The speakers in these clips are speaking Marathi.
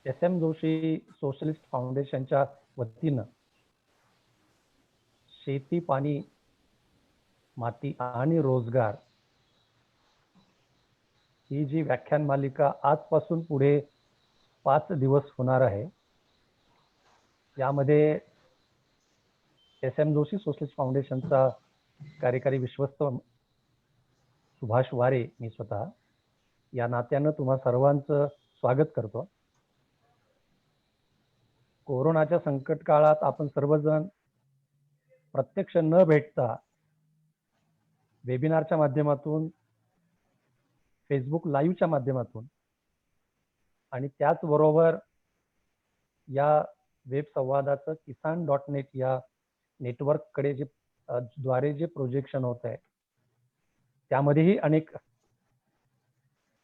एस.एम. जोशी सोशलिस्ट फाउंडेशनच्या वतीनं शेती, पाणी, माती आणि रोजगार ही जी व्याख्यान मालिका आजपासून पुढे 5 दिवस होणार आहे, यामध्ये एस.एम. जोशी सोशलिस्ट फाउंडेशनचा कार्यकारी विश्वस्त सुभाष वारे मी स्वतः या नात्यानं तुम्हा सर्वांचं स्वागत करतो. कोरोनाच्या संकट काळात आपण सर्वजण प्रत्यक्ष न भेटता वेबिनारच्या माध्यमातून, फेसबुक लाईव्हच्या माध्यमातून आणि त्याचबरोबर या वेब संवादाचं kisan.net या नेटवर्ककडे द्वारे जे प्रोजेक्शन होत आहे, त्यामध्येही अनेक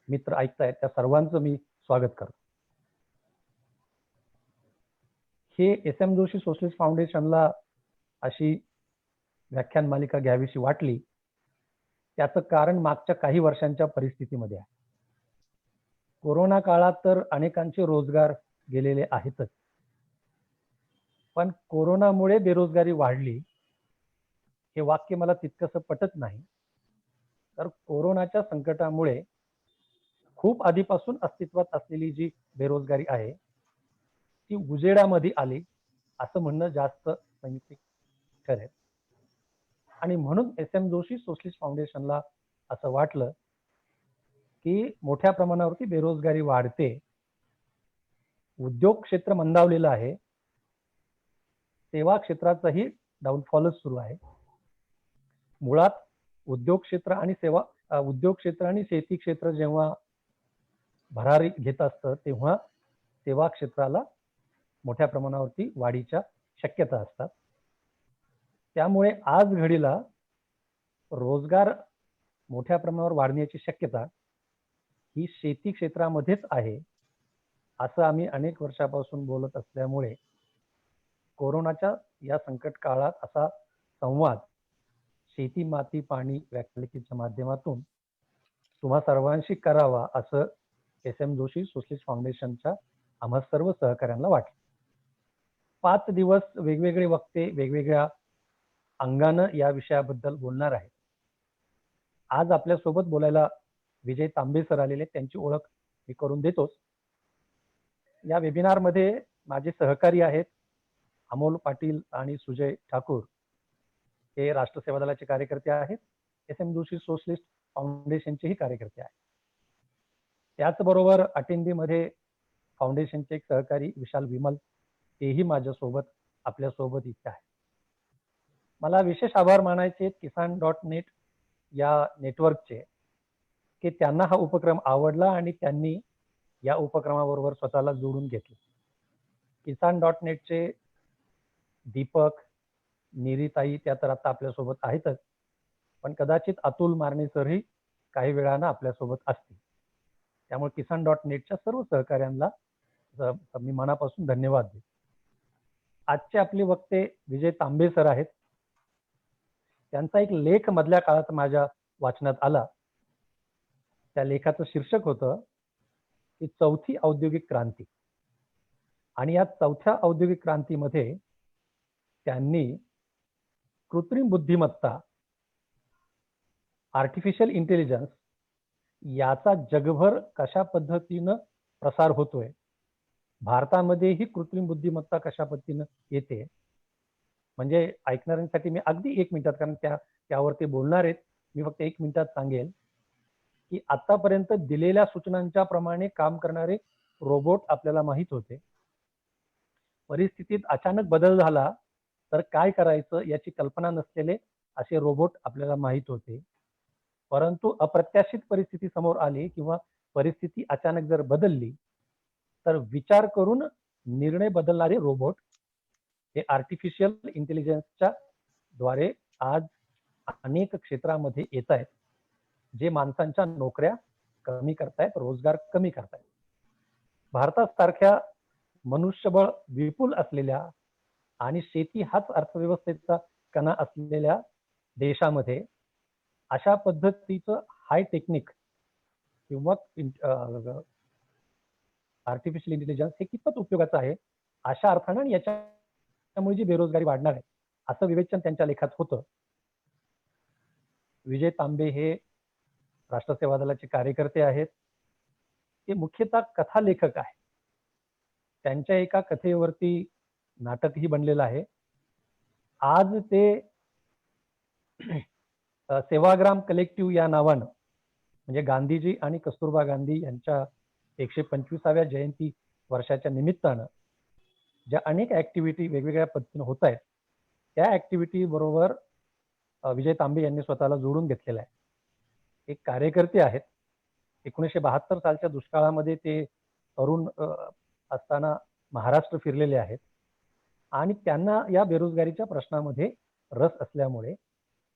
मित्र ऐकतायत. त्या सर्वांचं मी स्वागत करतो. हे एस.एम. जोशी सोशलिस्ट फाउंडेशनला अशी व्याख्यान मालिका घ्यावीशी वाटली, त्याचं कारण मागच्या काही वर्षांच्या परिस्थितीमध्ये आहे. कोरोना काळात तर अनेकांचे रोजगार गेलेले आहेतच, पण कोरोनामुळे बेरोजगारी वाढली हे वाक्य मला तितकंसं पटत नाही. तर कोरोनाच्या संकटामुळे खूप आधीपासून अस्तित्वात असलेली जी बेरोजगारी आहे ती उजेडामध्ये आली असं म्हणणं जास्त संयुक्तिक ठरेल. आणि म्हणून एस.एम. जोशी सोशलिस्ट फाउंडेशनला असं वाटलं की मोठ्या प्रमाणावरती बेरोजगारी वाढते, उद्योग क्षेत्र मंदावलेलं आहे, सेवा क्षेत्राचाही डाऊनफॉलच सुरू आहे. मुळात उद्योग क्षेत्र आणि शेती क्षेत्र जेव्हा भरारी घेत असतं तेव्हा सेवा क्षेत्राला मोठ्या प्रमाणावरती वाढीच्या शक्यता असतात. त्यामुळे आज घडीला रोजगार मोठ्या प्रमाणावर वाढण्याची शक्यता ही शेती क्षेत्रामध्येच आहे असं आम्ही अनेक वर्षापासून बोलत असल्यामुळे कोरोनाच्या या संकट काळात असा संवाद शेती, माती, पाणी व्याख्यानमालिकेच्या माध्यमातून तुम्हा सर्वांशी करावा असं एस.एम. जोशी सोशलिस्ट फाउंडेशनच्या आम्हा सर्व सहकाऱ्यांना वाटलं. 5 दिवस वेगवेगळे वक्ते वेगवेगळ्या अंगानं या विषयाबद्दल बोलणार आहेत. आज आपल्यासोबत बोलायला विजय तांबे सर आलेले, त्यांची ओळख मी करून देतोच. या वेबिनारमध्ये माझे सहकारी आहेत अमोल पाटील आणि सुजय ठाकूर, हे राष्ट्रसेवा दलाचे कार्यकर्ते आहेत, एस.एम. जोशी सोशलिस्ट फाउंडेशनचेही कार्यकर्ते आहेत. त्याचबरोबर अटेंडीमध्ये फाउंडेशनचे एक सहकारी विशाल विमल, तेही माझ्यासोबत आपल्यासोबत इथे आहे. मला विशेष आभार मानायचे आहेत kisan.net या नेटवर्कचे, की त्यांना हा उपक्रम आवडला आणि त्यांनी या उपक्रमाबरोबर स्वतःला जोडून घेतलं. kisan.netचे दीपक, निरीताई त्या तर आता आपल्यासोबत आहेतच, पण कदाचित अतुल मारणे सरही काही वेळानं आपल्यासोबत असतील. त्यामुळे kisan.netच्या सर्व सहकाऱ्यांना मी मनापासून धन्यवाद देतो. आजचे आपले वक्ते विजय तांबे सर आहेत. त्यांचा एक लेख मधल्या काळात माझ्या वाचनात आला. त्या लेखाचं शीर्षक होतं की चौथी औद्योगिक क्रांती. आणि या चौथ्या औद्योगिक क्रांतीमध्ये त्यांनी कृत्रिम बुद्धिमत्ता, आर्टिफिशियल इंटेलिजन्स याचा जगभर कशा पद्धतीनं प्रसार होतोय, भारतामध्येही कृत्रिम बुद्धिमत्ता कशा पद्धतीनं येते, म्हणजे ऐकणाऱ्यांसाठी मी अगदी 1 मिनिटात, कारण त्यावर ते बोलणार आहेत, मी फक्त 1 मिनिटात सांगेल की आतापर्यंत दिलेल्या सूचनांच्या प्रमाणे काम करणारे रोबोट आपल्याला माहित होते. परिस्थितीत अचानक बदल झाला तर काय करायचं याची कल्पना नसलेले असे रोबोट आपल्याला माहित होते. परंतु अप्रत्याशित परिस्थिती समोर आली किंवा परिस्थिती अचानक जर बदलली तर विचार करून निर्णय बदलणारे रोबोट हे आर्टिफिशियल इंटेलिजन्सच्या द्वारे आज अनेक क्षेत्रामध्ये येत आहेत, जे माणसांच्या नोकऱ्या कमी करतायत, रोजगार कमी करतायत. भारतासारख्या मनुष्यबळ विपुल असलेल्या आणि शेती हाच अर्थव्यवस्थेचा कणा असलेल्या देशामध्ये अशा पद्धतीचं हाय टेक्निक किंवा आर्टिफिशियल इंटेलिजन्स हे कितपत उपयोगाचं आहे अशा अर्थानं, आणि याच्यामुळे जी बेरोजगारी वाढणार आहे असं विवेचन त्यांच्या लेखात होतं. विजय तांबे हे राष्ट्रसेवा दलाचे कार्यकर्ते आहेत. ते मुख्यतः कथालेखक आहे. त्यांच्या एका कथेवरती नाटकही बनलेलं आहे. आज ते सेवाग्राम कलेक्टिव्ह या नावानं, म्हणजे गांधीजी आणि कस्तुरबा गांधी यांच्या 125व्या जयंती वर्षाच्या निमित्तानं ज्या अनेक ऍक्टिव्हिटी वेगवेगळ्या पद्धतीने होत आहेत, त्या ऍक्टिव्हिटी बरोबर विजय तांबे यांनी स्वतःला जोडून घेतलेलं आहे. एक कार्यकर्ते आहेत. 1972 सालच्या दुष्काळामध्ये ते तरुण असताना महाराष्ट्र फिरलेले आहेत आणि त्यांना या बेरोजगारीच्या प्रश्नामध्ये रस असल्यामुळे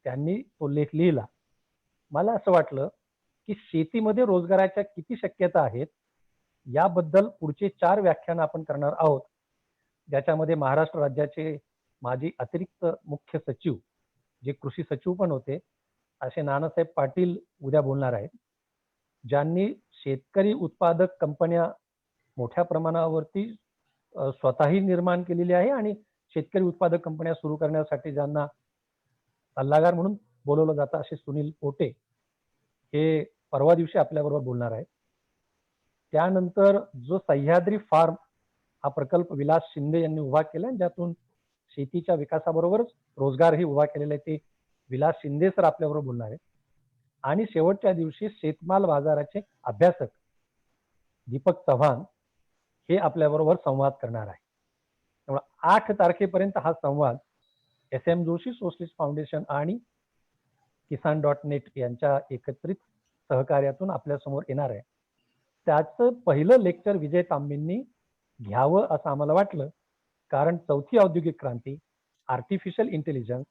त्यांनी तो लेख लिहिला. मला असं वाटलं की शेतीमध्ये रोजगाराच्या किती शक्यता आहेत याबद्दल पुढचे 4 व्याख्यान आपण करणार आहोत, ज्याच्यामध्ये महाराष्ट्र राज्याचे माजी अतिरिक्त मुख्य सचिव, जे कृषी सचिव पण होते, असे नानासाहेब पाटील उद्या बोलणार आहेत, ज्यांनी शेतकरी उत्पादक कंपन्या मोठ्या प्रमाणावरती स्वतःही निर्माण केलेली आहे आणि शेतकरी उत्पादक कंपन्या सुरू करण्यासाठी ज्यांना सल्लागार म्हणून बोलवलं जातं असे सुनील पोटे हे परवा दिवशी आपल्याबरोबर बोलणार आहेत. त्यानंतर जो सह्याद्री फार्म हा प्रकल्प विलास शिंदे यांनी उभा केला, ज्यातून शेतीच्या विकासाबरोबरच रोजगारही उभा केलेला आहे, ते विलास शिंदे सर आपल्याबरोबर बोलणार आहेत. आणि शेवटच्या दिवशी शेतमाल बाजाराचे अभ्यासक दीपक चव्हाण हे आपल्याबरोबर संवाद करणार आहे. त्यामुळे 8 तारखेपर्यंत हा संवाद SM जोशी सोशलिस्ट फाउंडेशन आणि kisan.net यांच्या एकत्रित सहकार्यातून आपल्यासमोर येणार आहे. त्याचं पहिलं लेक्चर विजय तांबेंनी घ्यावं असं आम्हाला वाटलं, कारण चौथी औद्योगिक क्रांती, आर्टिफिशियल इंटेलिजन्स,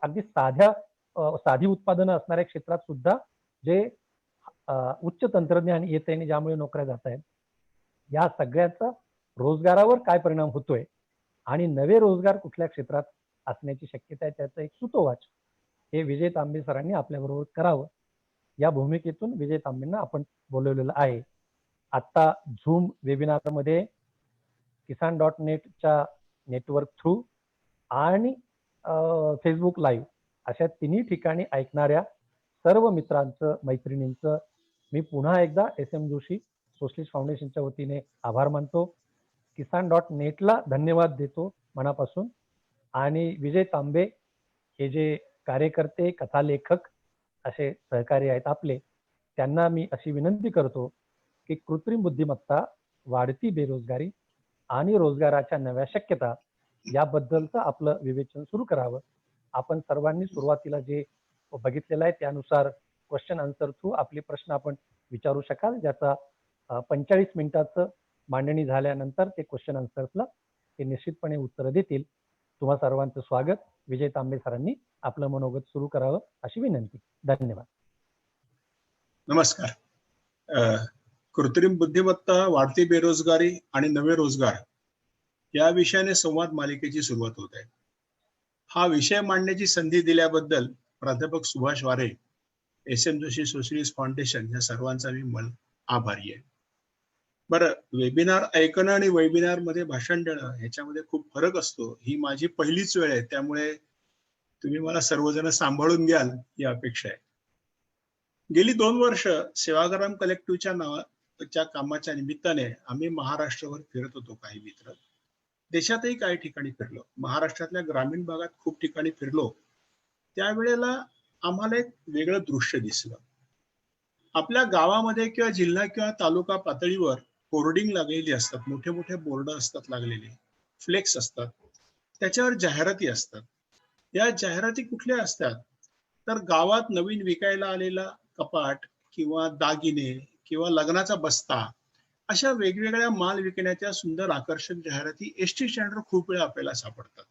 अगदी साधी उत्पादनं असणाऱ्या क्षेत्रात सुद्धा जे उच्च तंत्रज्ञान येत आहे, ज्यामुळे नोकऱ्या जात आहेत, या सगळ्याचा रोजगारावर काय परिणाम होतोय आणि नवे रोजगार कुठल्या क्षेत्रात असण्याची शक्यता आहे, त्याचं एक सुतोवाच हे विजय तांबे सरांनी आपल्याबरोबर करावं, या भूमिकेतून विजय तांबेंना आपण बोलवलेलं आहे. आता झूम वेबिनारमध्ये kisan.netच्या नेटवर्क थ्रू आणि फेसबुक लाईव्ह अशा तिन्ही ठिकाणी ऐकणाऱ्या सर्व मित्रांचं, मैत्रिणींचं मी पुन्हा एकदा SM जोशी सोशलिस्ट फाउंडेशनच्या वतीने आभार मानतो. kisan.netला धन्यवाद देतो मनापासून. आणि विजय तांबे हे जे कार्यकर्ते, कथालेखक असे सहकारी आहेत आपले, त्यांना मी अशी विनंती करतो की कृत्रिम बुद्धिमत्ता, वाढती बेरोजगारी आणि रोजगाराच्या नव्या शक्यता याबद्दलचं आपलं विवेचन सुरू करावं. आपण सर्वांनी सुरुवातीला जे बघितलेलं आहे त्यानुसार क्वेश्चन आन्सर थ्रू आपले प्रश्न आपण विचारू शकाल, ज्याचा 45 मिनिटाचं मांडणी झाल्यानंतर ते क्वेश्चन आन्सर्सला ते निश्चितपणे उत्तर देतील. तुम्हा सर्वांचं स्वागत. विजय तांबे सरांनी आपलं मनोगत सुरू करावं अशी विनंती. धन्यवाद. नमस्कार. कृत्रिम बुद्धिमत्ता, वाढती बेरोजगारी आणि नवे रोजगार या विषयाने संवाद मालिकेची सुरुवात होत आहे. हा विषय मांडण्याची संधी दिल्याबद्दल प्राध्यापक सुभाष वारे, SM जोशी सोशलिस्ट फाउंडेशन या सर्वांचा मी आभारी आहे. बरं, वेबिनार ऐकणं आणि वेबिनार मध्ये भाषण देणं ह्याच्यामध्ये खूप फरक असतो. ही माझी पहिलीच वेळ आहे, त्यामुळे तुम्ही मला सर्वजण सांभाळून घ्याल ही अपेक्षा आहे. गेली 2 वर्ष सेवाग्राम कलेक्टिव्हच्या नावाच्या कामाच्या निमित्ताने आम्ही महाराष्ट्रावर फिरत होतो. काही मित्र देशातही काही ठिकाणी फिरलो, महाराष्ट्रातल्या ग्रामीण भागात खूप ठिकाणी फिरलो. त्यावेळेला आम्हाला एक वेगळं दृश्य दिसलं. आपल्या गावामध्ये किंवा जिल्हा किंवा तालुका पातळीवर होर्डिंग लागलेली असतात, मोठे मोठे बोर्ड असतात लागलेले, फ्लेक्स असतात, त्याच्यावर जाहिराती असतात. या जाहिराती कुठल्या असतात तर गावात नवीन विकायला आलेला कपाट किंवा दागिने किंवा लग्नाचा बस्ता अशा वेगवेगळ्या माल विकण्याच्या सुंदर आकर्षक जाहिराती एसटी स्टँडवर खूप वेळा आपल्याला सापडतात.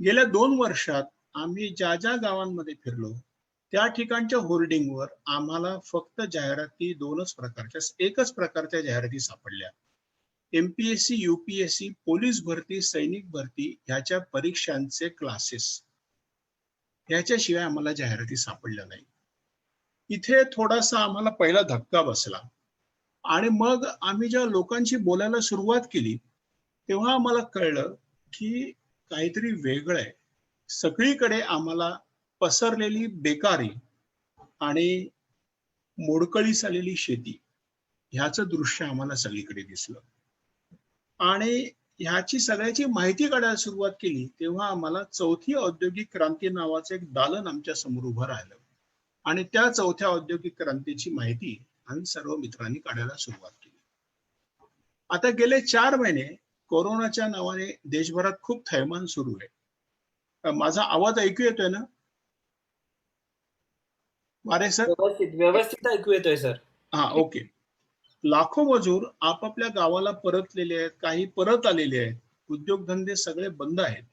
गेल्या 2 वर्षात आम्ही ज्या ज्या गावांमध्ये फिरलो त्या ठिकाणच्या होर्डिंगवर आम्हाला फक्त जाहिराती एकच प्रकारच्या जाहिराती सापडल्या. MPSC, UPSC, पोलीस भरती, सैनिक भरती ह्याच्या परीक्षांचे क्लासेस, ह्याच्याशिवाय आम्हाला जाहिराती सापडल्या नाही. इथे थोडासा आम्हाला पहिला धक्का बसला. आणि मग आम्ही जेव्हा लोकांशी बोलायला सुरुवात केली तेव्हा आम्हाला कळलं की काहीतरी वेगळं आहे. सगळीकडे आम्हाला पसरलेली बेकारी आणि मोडकळीस आलेली शेती ह्याचं दृश्य आम्हाला सगळीकडे दिसलं. आणि ह्याची सगळ्याची माहिती काढायला सुरुवात केली तेव्हा आम्हाला चौथी औद्योगिक क्रांती नावाचं एक दालन आमच्या समोर उभं राहिलं. आणि त्या चौथ्या औद्योगिक क्रांतीची माहिती आम्ही सर्व मित्रांनी काढायला सुरुवात केली. आता गेले 4 महिने कोरोनाच्या नावाने देशभरात खूप थैमान सुरू आहे. माझा आवाज ऐकू येतोय ना मारे सर? व्यवस्थित व्यवस्थित ऐकू येतोय सर. हा, ओके. लाखो मजूर आपापल्या गावाला परतलेले आहेत, काही परत आलेले आहेत. उद्योगधंदे सगळे बंद आहेत.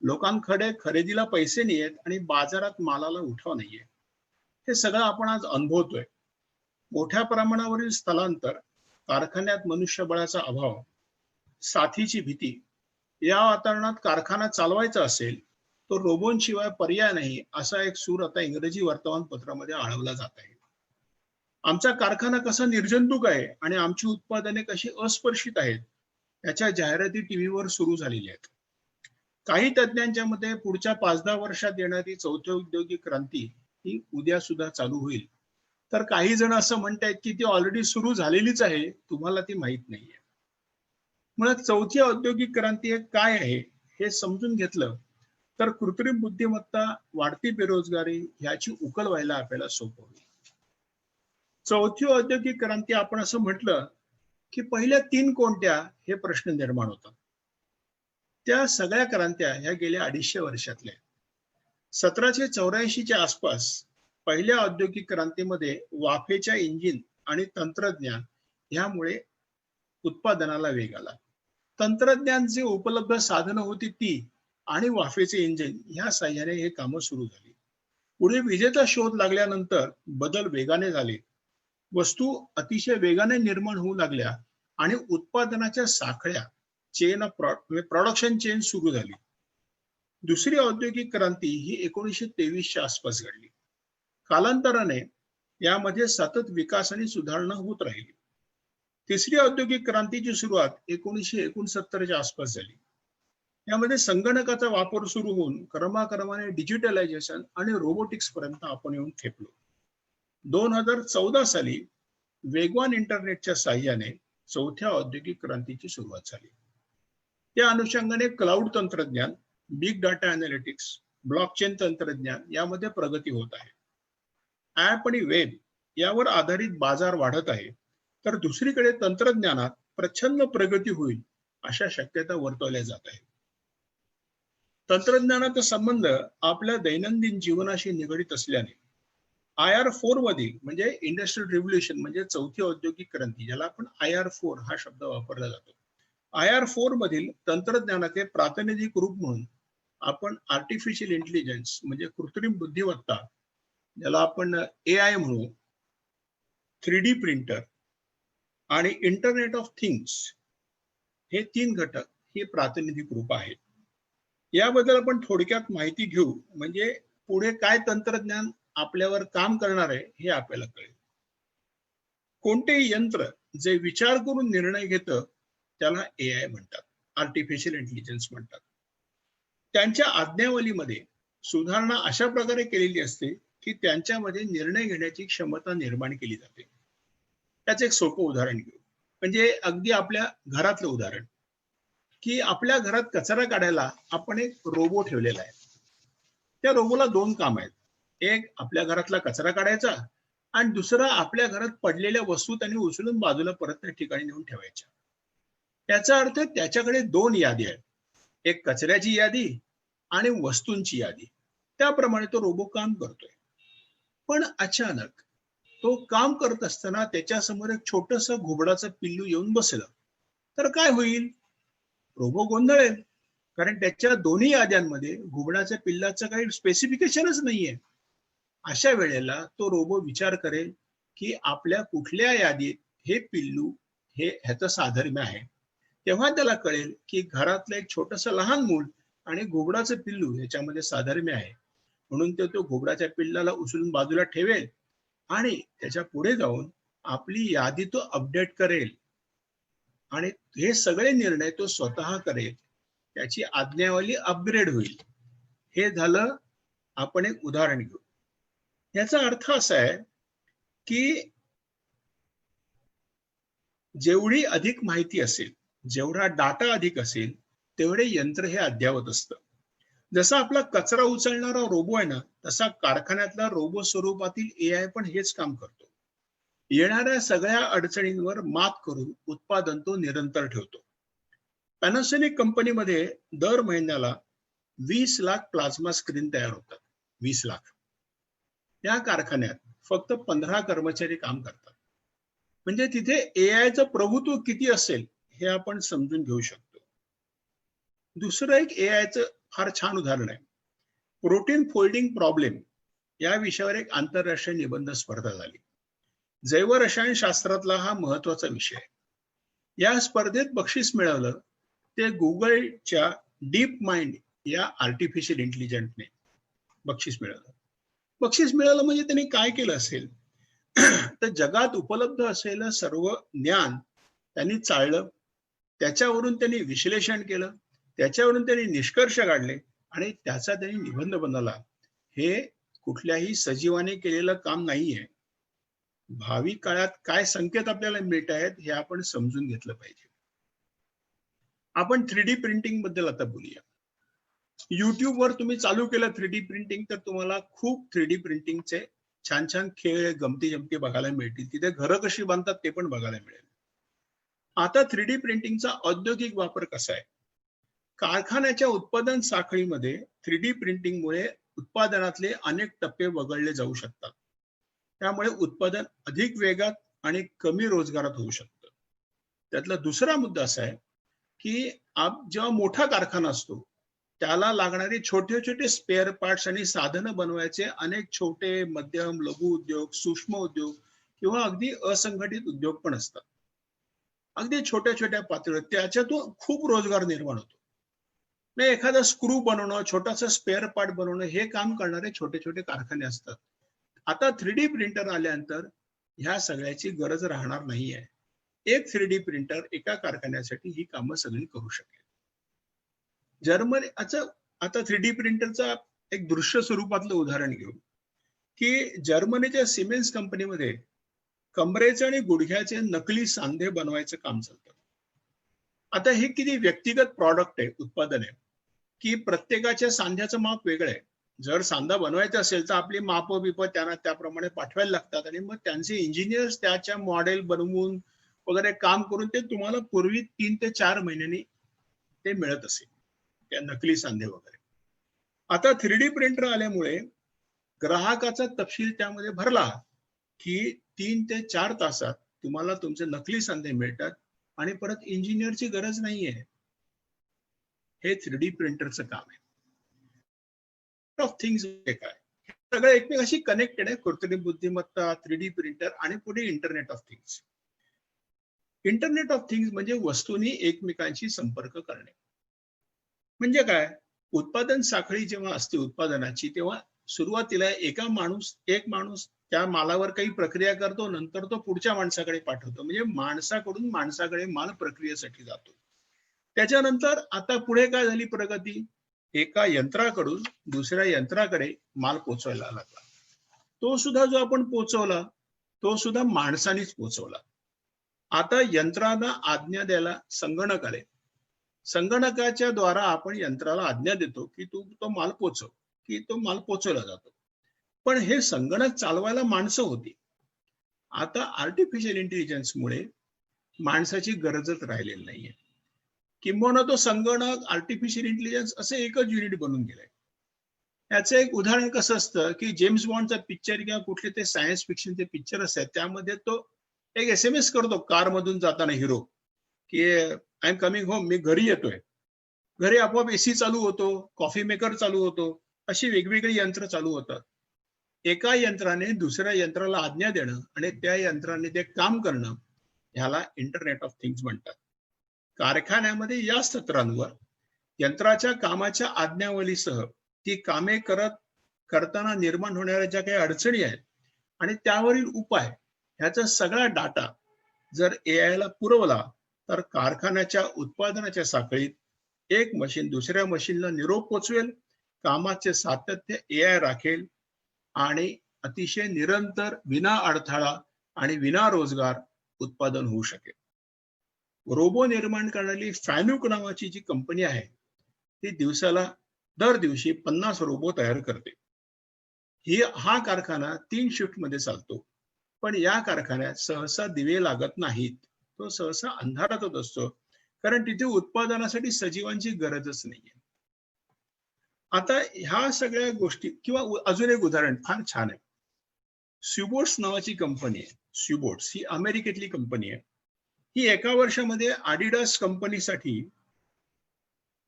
लोकांकडे खरेदीला पैसे नाही आहेत आणि बाजारात मालाला उठाव नाहीये. हे सगळं आपण आज अनुभवतोय. मोठ्या प्रमाणावरील स्थलांतर, कारखान्यात मनुष्यबळाचा अभाव, साथीची भीती. या वातावरणात कारखाना चालवायचा असेल तो रोबोंशिवाय पर्याय नाही असा एक सूर आता इंग्रजी वर्तमानपत्रामध्ये आळवला जात आहे. आमचा कारखाना कसा निर्जंतुक आहे आणि आमची उत्पादने कशी अस्पर्शित आहेत याच्या जाहिराती टीव्हीवर सुरू झालेल्या आहेत. काही तज्ञांच्या मते पुढच्या 5-10 वर्षात येणारी चौथी औद्योगिक क्रांती ही उद्या सुद्धा चालू होईल. तर काही जण असं म्हणतायत की ती ऑलरेडी सुरू झालेलीच आहे, तुम्हाला ती माहित नाहीये. मुळात चौथी औद्योगिक क्रांती काय आहे हे समजून घेतलं तर कृत्रिम बुद्धिमत्ता, वाढती बेरोजगारी ह्याची उकल व्हायला आपल्याला सोपं होईल. चौथी औद्योगिक क्रांती आपण असं म्हटलं की पहिल्या 3 कोणत्या हे प्रश्न निर्माण होतात. त्या सगळ्या क्रांत्या ह्या गेल्या 250 वर्षातल्या. 1784च्या आसपास पहिल्या औद्योगिक क्रांतीमध्ये वाफेच्या इंजिन आणि तंत्रज्ञान ह्यामुळे उत्पादनाला वेग आला. तंत्रज्ञान जे उपलब्ध साधनं होती ती आणि वाफेचे इंजिन ह्या साह्याने हे कामं सुरू झाली. पुढे विजेचा शोध लागल्यानंतर बदल वेगाने झाले. वस्तू अतिशय वेगाने निर्माण होऊ लागल्या आणि उत्पादनाच्या साखळ्या चेन ऑफ प्रोडक्शन चेन सुरू झाली. दुसरी औद्योगिक क्रांती ही 1923च्या आसपास घडली. कालांतराने यामध्ये सतत विकास आणि सुधारणा होत राहिली. तिसरी औद्योगिक क्रांतीची सुरुवात 1969च्या आसपास झाली. यामध्ये संगणकाचा वापर सुरू होऊन क्रमाक्रमाने डिजिटलायझेशन आणि रोबोटिक्स पर्यंत आपण येऊन ठेपलो. 2014 साली वेगवान इंटरनेटच्या साह्याने चौथ्या औद्योगिक क्रांतीची सुरुवात झाली. त्या अनुषंगाने क्लाउड तंत्रज्ञान, बिग डाटा अनालिटिक्स, ब्लॉकचेन तंत्रज्ञान यामध्ये प्रगती होत आहे. ऍप आणि वेब यावर आधारित बाजार वाढत आहे. तर दुसरीकडे तंत्रज्ञानात प्रचंड प्रगती होईल अशा शक्यता वर्तवल्या जात आहेत. तंत्रज्ञानाचा संबंध आपल्या दैनंदिन जीवनाशी निगडित असल्याने IR4 मधील म्हणजे इंडस्ट्रियल रिव्होल्यूशन म्हणजे चौथी औद्योगिक क्रांती, ज्याला आपण IR4 हा शब्द वापरला जातो. IR4 मधील तंत्रज्ञानाचे प्रातिनिधिक रूप म्हणून आपण आर्टिफिशियल इंटेलिजन्स म्हणजे कृत्रिम बुद्धिमत्ता, ज्याला आपण AI म्हणू, 3D प्रिंटर आणि इंटरनेट ऑफ थिंग्स हे 3 घटक ही प्रातिनिधिक रूप आहेत. याबद्दल आपण थोडक्यात माहिती घेऊ म्हणजे पुढे काय तंत्रज्ञान आपल्यावर काम करणार आहे हे आपल्याला कळेल. कोणतेही यंत्र जे विचार करून निर्णय घेतं त्याला AI म्हणतात, आर्टिफिशियल इंटेलिजन्स म्हणतात. त्यांच्या आज्ञावलीमध्ये सुधारणा अशा प्रकारे केलेली असते की त्यांच्यामध्ये निर्णय घेण्याची क्षमता निर्माण केली जाते. त्याचं एक सोपं उदाहरण घेऊ, म्हणजे अगदी आपल्या घरातलं उदाहरण की आपल्या घरात कचरा काढायला आपण एक रोबो ठेवलेला आहे. त्या रोबोला 2 काम आहेत. एक आपल्या घरातला कचरा काढायचा आणि दुसरा आपल्या घरात पडलेल्या वस्तू त्यांनी उचलून बाजूला परत त्या ठिकाणी नेऊन ठेवायच्या. त्याचा अर्थ त्याच्याकडे 2 यादी आहेत, एक कचऱ्याची यादी आणि वस्तूंची यादी. त्याप्रमाणे तो रोबो काम करतोय. पण अचानक तो काम करत असताना त्याच्यासमोर एक छोटंसं घुबडाचं पिल्लू येऊन बसलं तर काय होईल? रोबो गोंधळेल, कारण त्याच्या दोन्ही याद्यांमध्ये घुबडाच्या पिल्लाचं काही स्पेसिफिकेशनच नाहीये. अशा वेळेला तो रोबो विचार करेल की आपल्या कुठल्या यादीत हे पिल्लू हे ह्याचं साधर्म्य आहे. तेव्हा त्याला कळेल की घरातलं एक छोटंसं लहान मूल आणि घुबडाचं पिल्लू ह्याच्यामध्ये साधर्म्य आहे. म्हणून तो घुबडाच्या पिल्लाला उचलून बाजूला ठेवेल आणि त्याच्या पुढे जाऊन आपली यादी तो अपडेट करेल आणि हे सगळे निर्णय तो स्वतः करेल, त्याची आज्ञावली अपग्रेड होईल. हे झालं, आपण एक उदाहरण घेऊ. याचा अर्थ असा आहे की जेवढी अधिक माहिती असेल, जेवढा डाटा अधिक असेल, तेवढे यंत्र हे अद्ययावत असतं. जसा आपला कचरा उचलणारा रोबो आहे ना, तसा कारखान्यातला रोबो स्वरूपातील एआय पण हेच काम करतो. येणाऱ्या सगळ्या अडचणींवर मात करून उत्पादन तो निरंतर ठेवतो. पॅनासोनिक कंपनीमध्ये दर महिन्याला 20 लाख प्लाझ्मा स्क्रीन तयार होतात. 20 लाख. या कारखान्यात फक्त 15 कर्मचारी काम करतात. म्हणजे तिथे एआयचं प्रभुत्व किती असेल हे आपण समजून घेऊ शकतो. दुसरं एक एआयचं फार छान उदाहरण आहे. प्रोटीन फोल्डिंग प्रॉब्लेम या विषयावर एक आंतरराष्ट्रीय निबंध स्पर्धा झाली. जैवरसायनशास्त्रातला हा महत्वाचा विषय आहे. या स्पर्धेत बक्षीस मिळवलं ते गुगलच्या डीप माइंड या आर्टिफिशियल इंटेलिजन्सने बक्षीस मिळवलं. बक्षीस मिळालं म्हणजे त्यांनी काय केलं असेल तर जगात उपलब्ध असलेलं सर्व ज्ञान त्यांनी चाळलं, त्याच्यावरून त्यांनी विश्लेषण केलं, त्याच्यावरून त्यांनी निष्कर्ष काढले आणि त्याचा त्यांनी निबंध बनवला. हे कुठल्याही सजीवाने केलेलं काम नाहीये. भावी काळात काय संकेत आपल्याला मिळत आहेत हे आपण समजून घेतलं पाहिजे. आपण 3D प्रिंटिंग बद्दल आता बोलूया. युट्यूबवर तुम्ही चालू केलं 3D प्रिंटिंग तर तुम्हाला खूप 3D प्रिंटिंगचे छान छान खेळ, गमती जमती बघायला मिळतील. तिथे घरं कशी बांधतात ते पण बघायला मिळेल. आता 3D प्रिंटिंगचा औद्योगिक वापर कसा आहे? कारखान्याच्या उत्पादन साखळीमध्ये 3D प्रिंटिंगमुळे उत्पादनातले अनेक टप्पे वगळले जाऊ शकतात. त्यामुळे उत्पादन अधिक वेगात आणि कमी रोजगारात होऊ शकतं. त्यातला दुसरा मुद्दा असा आहे की जेव्हा मोठा कारखाना असतो त्याला लागणारे छोटे छोटे स्पेअर पार्ट्स आणि साधनं बनवायचे अनेक छोटे, मध्यम, लघु उद्योग, सूक्ष्म उद्योग किंवा अगदी असंघटित उद्योग पण असतात. अगदी छोट्या छोट्या पातळीवर त्याच्यातून खूप रोजगार निर्माण होतो. म्हणजे एखादा स्क्रू बनवणं, छोटासा स्पेअर पार्ट बनवणं हे काम करणारे छोटे छोटे कारखाने असतात. आता 3D प्रिंटर आल्यानंतर ह्या सगळ्याची गरज राहणार नाहीये. एक 3D प्रिंटर एका कारखान्यासाठी ही कामं सगळी करू शकेल. जर्मनीचं आता 3D प्रिंटरचा एक दृश्य स्वरूपातलं उदाहरण घेऊ की जर्मनीच्या सिमेन्स कंपनीमध्ये कमरेचे आणि गुडघ्याचे नकली सांधे बनवायचं काम चालतं. आता हे किती व्यक्तिगत प्रॉडक्ट आहे, उत्पादन आहे की प्रत्येकाच्या सांध्याचं माप वेगळं आहे. जर सांधा बनवायचा असेल तर आपली माप बिप त्यांना त्याप्रमाणे पाठवायला लागतात आणि मग त्यांचे इंजिनियर्स त्याच्या मॉडेल बनवून वगैरे काम करून ते तुम्हाला पूर्वी 3 ते 4 महिन्यांनी ते मिळत असेल, त्या नकली सांधे वगैरे. आता 3D प्रिंटर आल्यामुळे ग्राहकाचा तपशील त्यामध्ये भरला की 3 ते 4 तासात तुम्हाला तुमचे नकली सांधे मिळतात आणि परत इंजिनियरची गरज नाहीये. हे 3D प्रिंटरचं काम आहे. ऑफ थिंग्स काय सगळं एकमेकांशी कनेक्टेड आहे. कृत्रिम बुद्धिमत्ता, 3D प्रिंटर आणि पुढे internet of things. Internet of things म्हणजे वस्तूंनी एकमेकांशी संपर्क करणे. म्हणजे काय? उत्पादन साखळी जेव्हा असते उत्पादनाची तेव्हा सुरुवातीला एक माणूस त्या मालावर काही प्रक्रिया करतो, नंतर तो पुढच्या माणसाकडे पाठवतो. म्हणजे माणसाकडून माणसाकडे माल प्रक्रियेसाठी जातो. त्याच्यानंतर आता पुढे काय झाली प्रगती? एका यंत्राकडून दुसऱ्या यंत्राकडे माल पोचवायला लागला. तो सुद्धा जो आपण पोचवला तो सुद्धा माणसानेच पोचवला. आता यंत्राला आज्ञा द्यायला संगणक आले. संगणकाच्या द्वारा आपण यंत्राला आज्ञा देतो की तू तो माल पोचव, की तो माल पोचवला जातो. पण हे संगणक चालवायला माणसं होती. आता आर्टिफिशियल इंटेलिजन्समुळे माणसाची गरजच राहिलेली नाहीये. किंबहुना तो संगणक, आर्टिफिशियल इंटेलिजन्स असं एकच युनिट बनून गेलंय. याचं एक उदाहरण कसं असतं की जेम्स बॉन्डचा पिक्चर किंवा कुठले ते सायन्स फिक्शनचे पिक्चर असतात त्यामध्ये तो एक SMS करतो कार मधून जाताना हिरो की आय एम कमिंग होम, मी घरी येतोय. घरी आपोआप AC चालू होतो, कॉफी मेकर चालू होतो, अशी वेगवेगळी यंत्र चालू होतात. एका यंत्राने दुसऱ्या यंत्राला आज्ञा देणं आणि त्या यंत्राने ते काम करणं ह्याला इंटरनेट ऑफ थिंग्स म्हणतात. कारखान्यामध्ये या सत्रांवर यंत्राच्या कामाच्या आज्ञावलीसह ती कामे करताना निर्माण होणाऱ्या ज्या काही अडचणी आहेत आणि त्यावरील उपाय ह्याचा सगळा डाटा जर AI ला पुरवला तर कारखान्याच्या उत्पादनाच्या साखळीत एक मशीन दुसऱ्या मशीनला निरोप पोचवेल, कामाचे सातत्य AI राखेल आणि अतिशय निरंतर विना अडथळा आणि विना रोजगार उत्पादन होऊ शकेल. रोबो निर्माण करणारी फॅन्यूक नावाची जी कंपनी आहे ती दर दिवशी 50 रोबो तयार करते. हा कारखाना 3 शिफ्ट मध्ये चालतो. पण या कारखान्यात सहसा दिवे लागत नाहीत. तो सहसा अंधारातच असतो, कारण तिथे उत्पादनासाठी सजीवांची गरजच नाहीये. आता ह्या सगळ्या गोष्टी किंवा अजून एक उदाहरण फार छान आहे. स्युबोट्स नावाची कंपनी आहे. स्युबोट्स ही अमेरिकेतली कंपनी आहे. ही एका वर्षामध्ये आडिडास कंपनीसाठी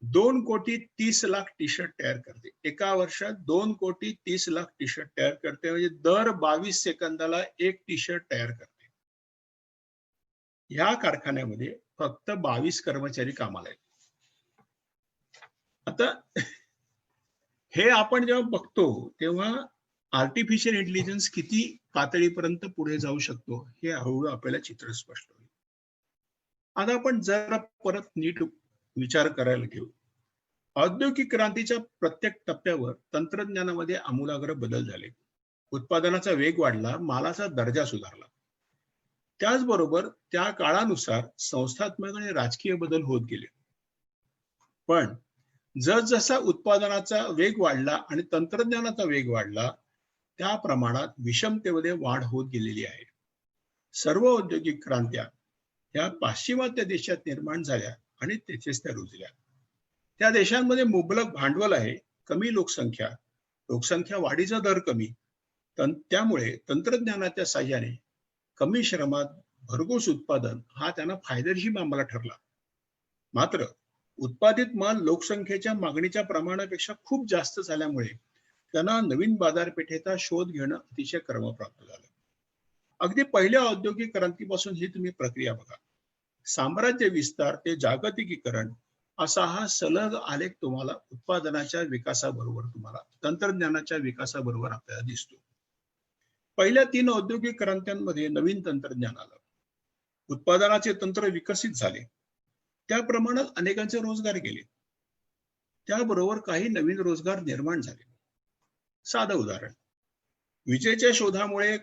2,30,00,000 टी शर्ट तयार करते. एका वर्षात 2,30,00,000 टी शर्ट तयार करते, म्हणजे दर 22 सेकंदाला एक टी शर्ट तयार करते. या कारखान्यामध्ये फक्त 22 कर्मचारी कामाला आहेत. आता हे आपण जेव्हा बघतो तेव्हा आर्टिफिशियल इंटेलिजन्स किती पातळीपर्यंत पुढे जाऊ शकतो हे हळूहळू आपल्याला चित्र स्पष्ट होईल. आता आपण जरा परत नीट विचार करायला घेऊ. औद्योगिक क्रांतीच्या प्रत्येक टप्प्यावर तंत्रज्ञानामध्ये आमूलाग्र बदल झाले. उत्पादनाचा वेग वाढला, मालाचा दर्जा सुधारला. त्याचबरोबर त्या काळानुसार संस्थात्मक आणि राजकीय बदल होत गेले. पण जसजसा उत्पादनाचा वेग वाढला आणि तंत्रज्ञानाचा वेग वाढला त्या प्रमाणात विषमतेमध्ये वाढ होत गेलेली आहे. सर्व औद्योगिक क्रांत्या ह्या पाश्चिमात्य देशात निर्माण झाल्या आणि तेथेच त्या रुजल्या. त्या देशांमध्ये मुबलक भांडवल आहे, कमी लोकसंख्या वाढीचा दर कमी. त्यामुळे तंत्रज्ञानाच्या साह्याने कमी श्रमात भरघोस उत्पादन हा त्यांना फायदेशीर मामला ठरला. मात्र उत्पादित माल लोकसंख्येच्या मागणीच्या प्रमाणापेक्षा खूप जास्त झाल्यामुळे त्यांना नवीन बाजारपेठेचा शोध घेणं अतिशय क्रमप्राप्त झालं. अगदी पहिल्या औद्योगिक क्रांतीपासून ही तुम्ही प्रक्रिया बघा. साम्राज्य विस्तार ते जागतिकीकरण असा हा सलग आलेख तुम्हाला उत्पादनाच्या विकासाबरोबर तंत्रज्ञानाच्या विकासाबरोबर आपल्याला दिसतो. पहिल्या 3 औद्योगिक क्रांत्यांमध्ये नवीन तंत्रज्ञान आलं, उत्पादनाचे तंत्र विकसित झाले, त्या प्रमाणात अनेकांचे रोजगार गेले, त्याबरोबर काही नवीन रोजगार निर्माण झाले. साधं उदाहरण, विजेच्या शोधामुळे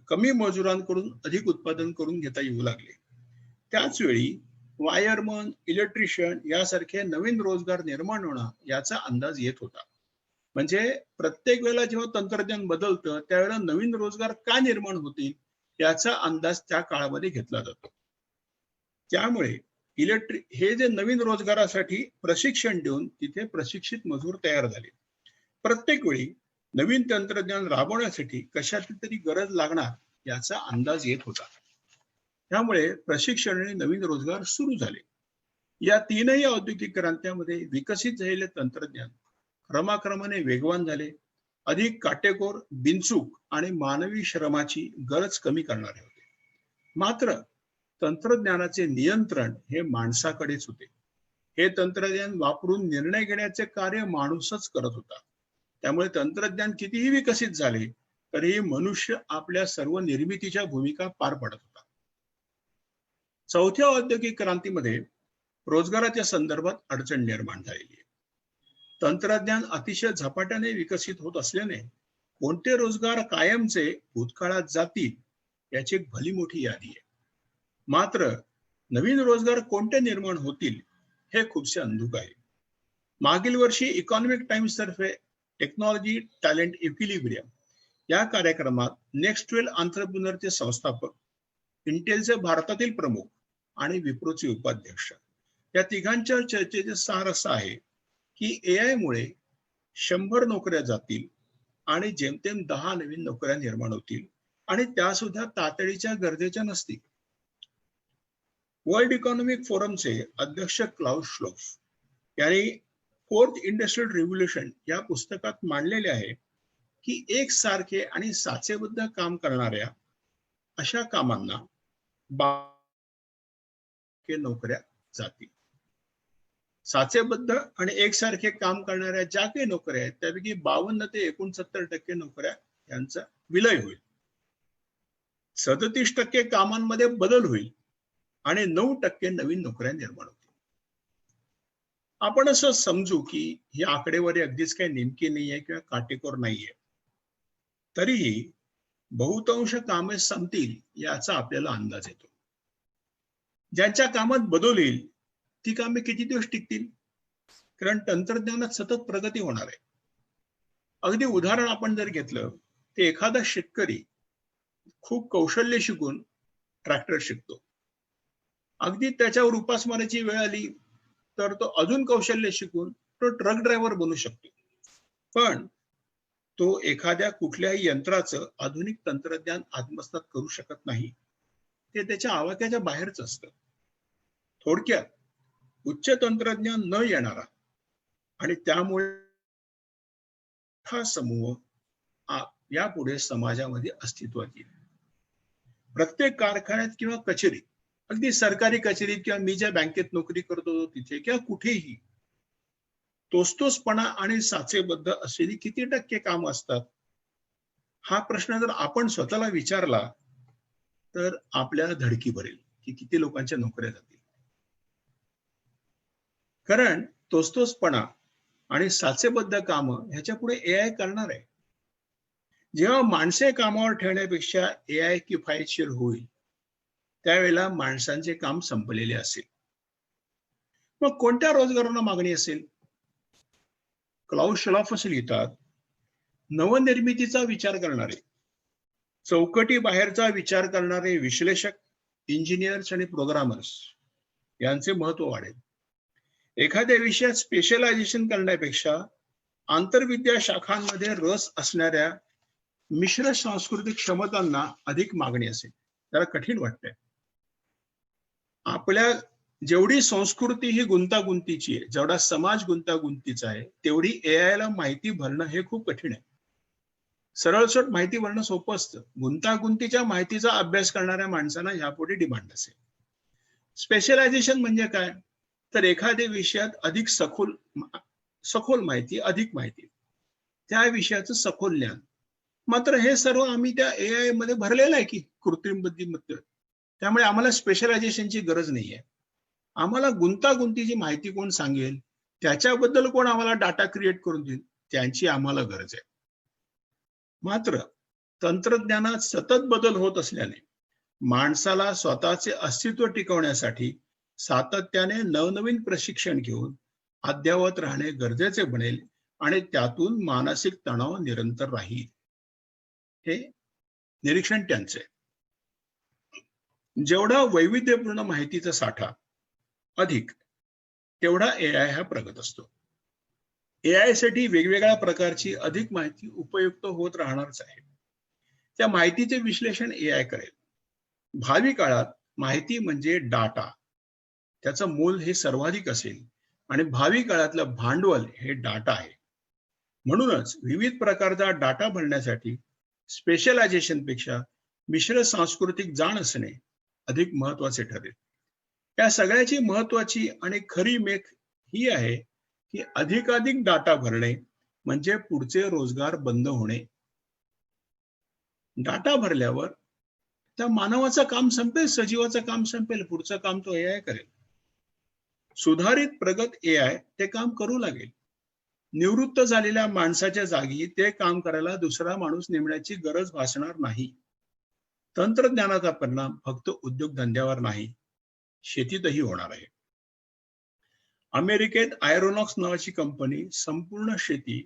कमी मजुरांकडून अधिक उत्पादन करून घेता येऊ लागले. त्याच वेळी वायरमन, इलेक्ट्रिशियन यासारखे नवीन रोजगार निर्माण होणं याचा अंदाज येत होता. म्हणजे प्रत्येक वेळेला जेव्हा तंत्रज्ञान बदलतं त्यावेळेला नवीन रोजगार का निर्माण होतील याचा अंदाज त्या काळामध्ये घेतला जातो. त्यामुळे हे जे नवीन रोजगारासाठी प्रशिक्षण देऊन तिथे प्रशिक्षित मजूर तयार झाले. प्रत्येक वेळी नवीन तंत्रज्ञान राबवण्यासाठी कशाची तरी गरज लागणार याचा अंदाज येत होता. त्यामुळे प्रशिक्षण आणि नवीन रोजगार सुरू झाले. या 3ही औद्योगिक क्रांत्यामध्ये विकसित झालेले तंत्रज्ञान क्रमाक्रमाने वेगवान झाले, अधिक काटेकोर, बिनचूक आणि मानवी श्रमाची गरज कमी करणारे होते. मात्र तंत्रज्ञानाचे नियंत्रण हे माणसाकडेच होते. हे तंत्रज्ञान वापरून निर्णय घेण्याचे कार्य माणूसच करत होता. त्यामुळे तंत्रज्ञान कितीही विकसित झाले तरीही मनुष्य आपल्या सर्व निर्मितीच्या भूमिका पार पाडत होता. चौथ्या औद्योगिक क्रांतीमध्ये रोजगाराच्या संदर्भात अडचण निर्माण झालेली आहे. तंत्रज्ञान अतिशय झपाट्याने विकसित होत असल्याने कोणते रोजगार कायमचे भूतकाळात जातील याची एक भली मोठी यादी आहे. मात्र नवीन रोजगार कोणते निर्माण होतील हे खूपसे अंधुक आहे. मागील वर्षी इकॉनॉमिक टाइम्स तर्फे टेक्नॉलॉजी टॅलेंट इक्विलिब्रियम या कार्यक्रमात नेक्स्ट वेल एंटरप्रेन्योरचे संस्थापक, इंटेलचे भारतातील प्रमुख आणि विप्रोचे उपाध्यक्ष या तिघांच्या चर्चेचे सार असं आहे की AI मुळे 100 नोकऱ्या जातील आणि जेमतेम 10 नवीन नोकऱ्या निर्माण होतील आणि त्या सुद्धा तातडीच्या गरजेच्या नसतील. वर्ल्ड इकॉनॉमिक फोरमचे अध्यक्ष क्लाउस श्लोफ यांनी 4th इंडस्ट्रियल रिव्होल्यूशन या पुस्तकात मांडलेले आहे की एकसारखे आणि साचेबद्ध काम करणाऱ्या अशा कामांना नोकऱ्या जातील. साचेबद्ध आणि एकसारखे काम करणाऱ्या ज्या काही नोकऱ्या आहेत त्यापैकी 52 ते 69% नोकऱ्या यांचा विलय होईल. 37% कामांमध्ये बदल होईल आणि 9% नवीन नोकऱ्या निर्माण होतील. आपण असं समजू की ही आकडेवारी अगदीच काही नेमकी नाहीये किंवा काटेकोर नाहीये, तरीही बहुतांश कामे संपतील याचा आपल्याला अंदाज येतो. ज्यांच्या कामात बदल येईल ती कामे किती दिवस टिकतील? कारण तंत्रज्ञानात सतत प्रगती होणार आहे. अगदी उदाहरण आपण जर घेतलं तर एखादा शेतकरी खूप कौशल्य शिकून ट्रॅक्टर शिकतो. अगदी त्याच्यावर उपासमारीची वेळ आली तर तो अजून कौशल्य शिकून तो ट्रक ड्रायव्हर बनू शकतो. पण तो एखाद्या कुठल्याही यंत्राचं आधुनिक तंत्रज्ञान आत्मसात करू शकत नाही. ते त्याच्या आवाक्याच्या बाहेरच असतं. थोडक्यात उच्च तंत्रज्ञान न येणारा आणि त्यामुळे हा समूह यापुढे समाजामध्ये अस्तित्वात येईल. प्रत्येक कारखान्यात किंवा कचेरीत, अगदी सरकारी कचेरीत किंवा मी ज्या बँकेत नोकरी करतो तिथे किंवा कुठेही तोचतोचपणा आणि साचेबद्ध असलेली किती टक्के काम असतात? हा प्रश्न जर आपण स्वतःला विचारला तर आपल्याला धडकी भरेल की किती लोकांच्या नोकऱ्या जातील. कारण तोचतोचपणा आणि साचेबद्ध काम ह्याच्या पुढे एआय करणार आहे. जेव्हा माणसे कामावर ठेवण्यापेक्षा एआय किफायतशीर होईल त्यावेळेला माणसांचे काम संपलेले असेल. मग कोणत्या रोजगारांना मागणी असेल? क्लाउस श्वाफ लिहितात, नवनिर्मितीचा विचार करणारे, चौकटी बाहेरचा विचार करणारे विश्लेषक, इंजिनियर्स आणि प्रोग्रामर्स यांचे महत्व वाढेल. एखाद्या विषयात स्पेशलायझेशन करण्यापेक्षा आंतरविद्या शाखांमध्ये रस असणाऱ्या मिश्र सांस्कृतिक क्षमतांना अधिक मागणी असेल. जरा कठीण वाटतंय. आपल्या जेवढी संस्कृती ही गुंतागुंतीची आहे, जेवढा समाज गुंतागुंतीचा आहे, तेवढी एआय ला माहिती भरणं हे खूप कठीण आहे. सरळसोट माहिती भरणं सोपं असतं. गुंतागुंतीच्या माहितीचा अभ्यास करणाऱ्या माणसांना यापुढे डिमांड असेल. स्पेशलायझेशन म्हणजे काय? तर एखाद्या विषयात अधिक सखोल माहिती, अधिक माहिती, त्या विषयाचं सखोल ज्ञान. मात्र हे सर्व आम्ही त्या एआय मध्ये भरलेलं आहे की कृत्रिम बुद्धिमत्ता. त्यामुळे आम्हाला स्पेशलायझेशनची गरज नाहीये. आम्हाला गुंतागुंतीची माहिती कोण सांगेल, त्याच्याबद्दल कोण आम्हाला डाटा क्रिएट करून देईल, त्यांची आम्हाला गरज आहे. मात्र तंत्रज्ञानात सतत बदल होत असल्याने माणसाला स्वतःचे अस्तित्व टिकवण्यासाठी सातत्याने नवनवीन प्रशिक्षण घेऊन अद्ययावत राहणे गरजेचे बनेल आणि त्यातून मानसिक तणाव निरंतर राहील. हे निरीक्षण त्यांचे. जेवढा वैविध्यपूर्ण माहितीचा साठा अधिक, तेवढा एआय हा प्रगत असतो. एआय साठी वेगवेगळ्या प्रकारची अधिक माहिती उपयुक्त होत राहणारच आहे. त्या माहितीचे विश्लेषण एआय करेल. भावी काळात माहिती म्हणजे डाटा, त्याचं मोल हे सर्वाधिक असेल आणि भावी काळातलं भांडवल हे डाटा आहे. म्हणूनच विविध प्रकारचा डाटा भरण्यासाठी स्पेशलायझेशन पेक्षा मिश्र सांस्कृतिक जाण असणे अधिक महत्वाचे ठरेल. या सगळ्याची महत्वाची आणि खरी मेख ही आहे की अधिकाधिक डाटा भरणे म्हणजे पुढचे रोजगार बंद होणे. डाटा भरल्यावर त्या मानवाचं काम संपेल, सजीवाचं काम संपेल, पुढचं काम तो एआय करेल. सुधारित प्रगत एआय ते काम करू लागेल. निवृत्त झालेल्या माणसाच्या जागी ते काम करायला दुसरा माणूस नेमण्याची गरज भासणार नाही. तंत्रज्ञानाचा परिणाम फक्त उद्योगधंद्यावर नाही, शेतीतही होणार आहे. अमेरिकेत आयरोनॉक्स नावाची कंपनी संपूर्ण शेती